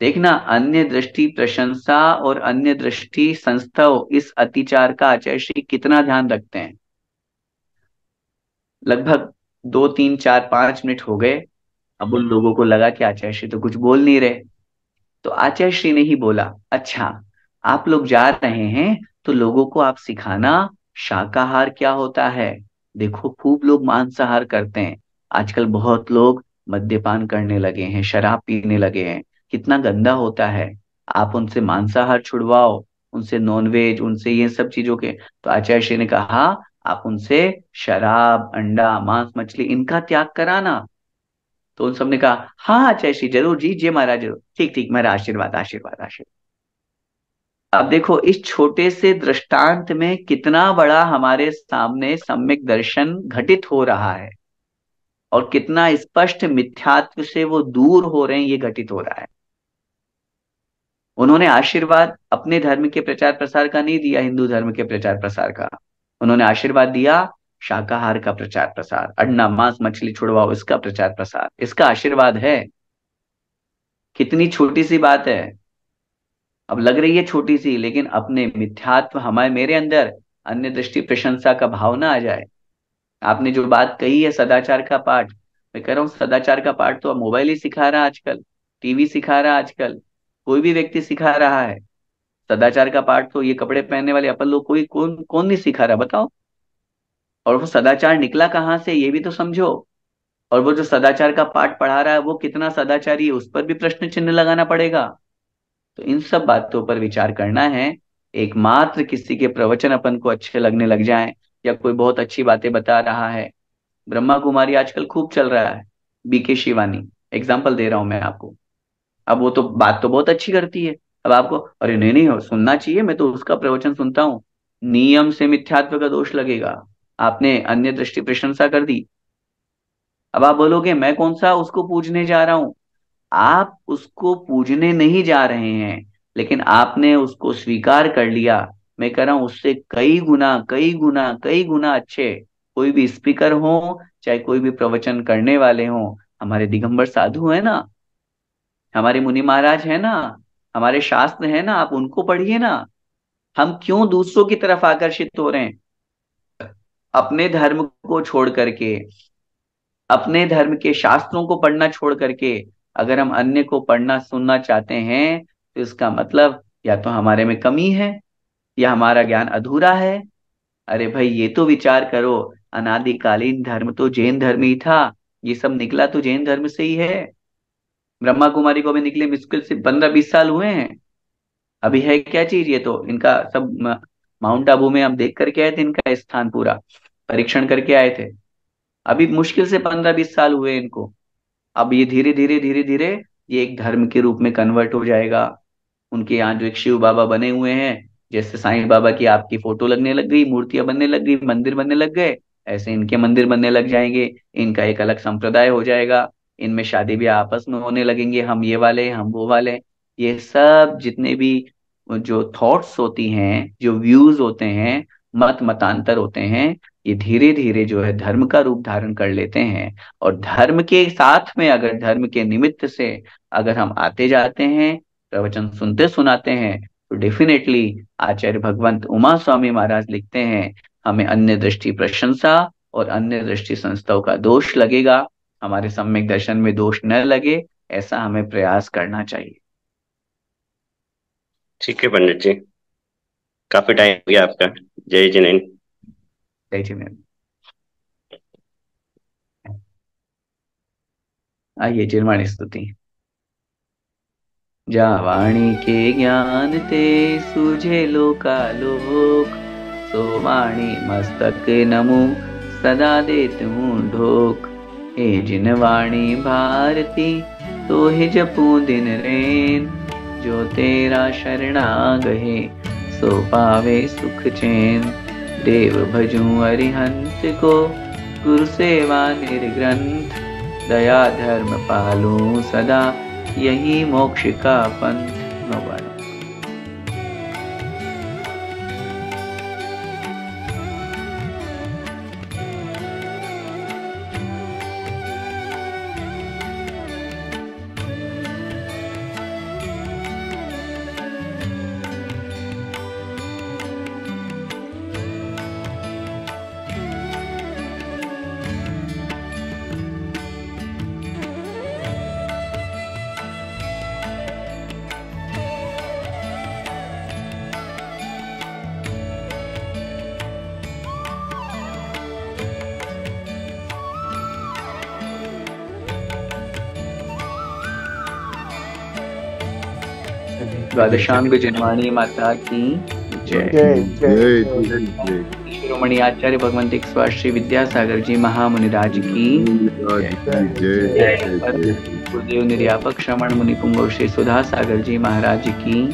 देखना, अन्य दृष्टि प्रशंसा और अन्य दृष्टि संस्थव, इस अतिचार का आचार्य श्री कितना ध्यान रखते हैं। लगभग 2 3 4 5 मिनट हो गए। अब उन लोगों को लगा कि आचार्य श्री तो कुछ बोल नहीं रहे, तो आचार्य श्री ने ही बोला, अच्छा आप लोग जा रहे हैं तो लोगों को आप सिखाना शाकाहार क्या होता है। देखो खूब लोग मांसाहार करते हैं, आजकल बहुत लोग मद्यपान करने लगे हैं, शराब पीने लगे हैं, कितना गंदा होता है। आप उनसे मांसाहार छुड़वाओ, उनसे नॉनवेज, उनसे ये सब चीजों के। तो आचार्य श्री ने कहा आप उनसे शराब, अंडा, मांस, मछली इनका त्याग कराना। तो उन सबने कहा हाँ आचार्य श्री जरूर, जी जय महाराज जरूर, ठीक ठीक महाराज, आशीर्वाद आशीर्वाद आशीर्वाद। अब देखो इस छोटे से दृष्टांत में कितना बड़ा हमारे सामने सम्यक दर्शन घटित हो रहा है और कितना स्पष्ट मिथ्यात्व से वो दूर हो रहे हैं, ये घटित हो रहा है। उन्होंने आशीर्वाद अपने धर्म के प्रचार प्रसार का नहीं दिया, हिंदू धर्म के प्रचार प्रसार का। उन्होंने आशीर्वाद दिया शाकाहार का प्रचार प्रसार, अंडा मांस मछली छुड़वाओ, इसका प्रचार प्रसार, इसका आशीर्वाद है। कितनी छोटी सी बात है, अब लग रही है छोटी सी, लेकिन अपने मिथ्यात्व हमारे मेरे अंदर अन्य दृष्टि प्रशंसा का भाव ना आ जाए। आपने जो बात कही है सदाचार का पाठ, मैं कह रहा हूँ सदाचार का पाठ तो अब मोबाइल ही सिखा रहा है आजकल, टीवी सिखा रहा है आजकल, कोई भी व्यक्ति सिखा रहा है। सदाचार का पाठ तो ये कपड़े पहनने वाले अपन लोग, कोई कौन कौन नहीं सिखा रहा बताओ। और वो सदाचार निकला कहाँ से ये भी तो समझो। और वो जो सदाचार का पाठ पढ़ा रहा है वो कितना सदाचारी है, उस पर भी प्रश्न चिन्ह लगाना पड़ेगा। तो इन सब बातों पर विचार करना है। एकमात्र किसी के प्रवचन अपन को अच्छे लगने लग जाएं, या कोई बहुत अच्छी बातें बता रहा है, ब्रह्मा कुमारी आजकल खूब चल रहा है, बीके शिवानी एग्जाम्पल दे रहा हूं मैं आपको। अब वो तो बात तो बहुत अच्छी करती है, अब आपको अरे नहीं नहीं सुनना चाहिए, मैं तो उसका प्रवचन सुनता हूँ, नियम से मिथ्यात्व का दोष लगेगा। आपने अन्य दृष्टि प्रशंसा कर दी, अब आप बोलोगे मैं कौन सा उसको पूजने जा रहा हूं। आप उसको पूजने नहीं जा रहे हैं, लेकिन आपने उसको स्वीकार कर लिया। मैं कह रहा हूं उससे कई गुना कई गुना कई गुना अच्छे कोई भी स्पीकर हो, चाहे कोई भी प्रवचन करने वाले हो, हमारे दिगंबर साधु है ना, हमारे मुनि महाराज है ना, हमारे शास्त्र है ना, आप उनको पढ़िए ना। हम क्यों दूसरों की तरफ आकर्षित हो रहे हैं? अपने धर्म को छोड़ करके, अपने धर्म के शास्त्रों को पढ़ना छोड़ करके अगर हम अन्य को पढ़ना सुनना चाहते हैं, तो इसका मतलब या तो हमारे में कमी है या हमारा ज्ञान अधूरा है। अरे भाई ये तो विचार करो, अनादिकालीन धर्म तो जैन धर्म ही था, ये सब निकला तो जैन धर्म से ही है। ब्रह्मा कुमारी को भी निकले मुश्किल से 15 20 साल हुए हैं, अभी है क्या चीज, ये तो इनका सब माउंट आबू में हम देख करके आए थे, इनका स्थान पूरा परीक्षण करके आए थे। अभी मुश्किल से 15 20 साल हुए इनको। अब ये धीरे धीरे धीरे धीरे ये एक धर्म के रूप में कन्वर्ट हो जाएगा। उनके यहाँ जो एक शिव बाबा बने हुए हैं, जैसे साईं बाबा की आपकी फोटो लगने लग गई, मूर्तियां बनने लग गई, मंदिर बनने लग गए, ऐसे इनके मंदिर बनने लग जाएंगे, इनका एक अलग संप्रदाय हो जाएगा, इनमें शादी भी आपस में होने लगेंगे, हम ये वाले हम वो वाले। ये सब जितने भी जो थॉट्स होती हैं, जो व्यूज होते हैं, मत मतांतर होते हैं, ये धीरे धीरे जो है धर्म का रूप धारण कर लेते हैं। और धर्म के साथ में, अगर धर्म के निमित्त से अगर हम आते जाते हैं, प्रवचन सुनते सुनाते हैं, तो डेफिनेटली आचार्य भगवंत उमा स्वामी महाराज लिखते हैं, हमें अन्य दृष्टि प्रशंसा और अन्य दृष्टि संस्थाओं का दोष लगेगा, हमारे सम्यक दर्शन में दोष न लगे, ऐसा हमें प्रयास करना चाहिए। ठीक है पंडित जी, काफी टाइम हो गया आपका। जय जिनेन्द्र। जय जिनेन्द्र। आइए चिरवाणी स्तुति। जा वाणी के ज्ञान ते सूझे लोकालोक, सो वाणी मस्तक नमो सदा देतूं ढोक। हे जिन वाणी भारती तो ही जपू दिन रैन, जो तेरा शरणा गहे सो पावे सुख चैन। देव भजूं अरिहंत को गुरु सेवा निर्ग्रंथ, दया धर्म पालूं सदा यही मोक्ष का पंथ। नौबाणी। द्वादशांग जिनवाणी माता की जय। शिरोमणि आचार्य भगवंत श्री विद्यासागर जी महामुनिराज की जय। गुरुदेव निर्यापक श्रवण मुनि पुंगव श्री सुधा सागर जी महाराज की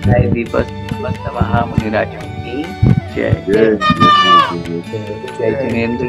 जय। दीपक महामुनिराज की जय। जय जिनेन्द्र।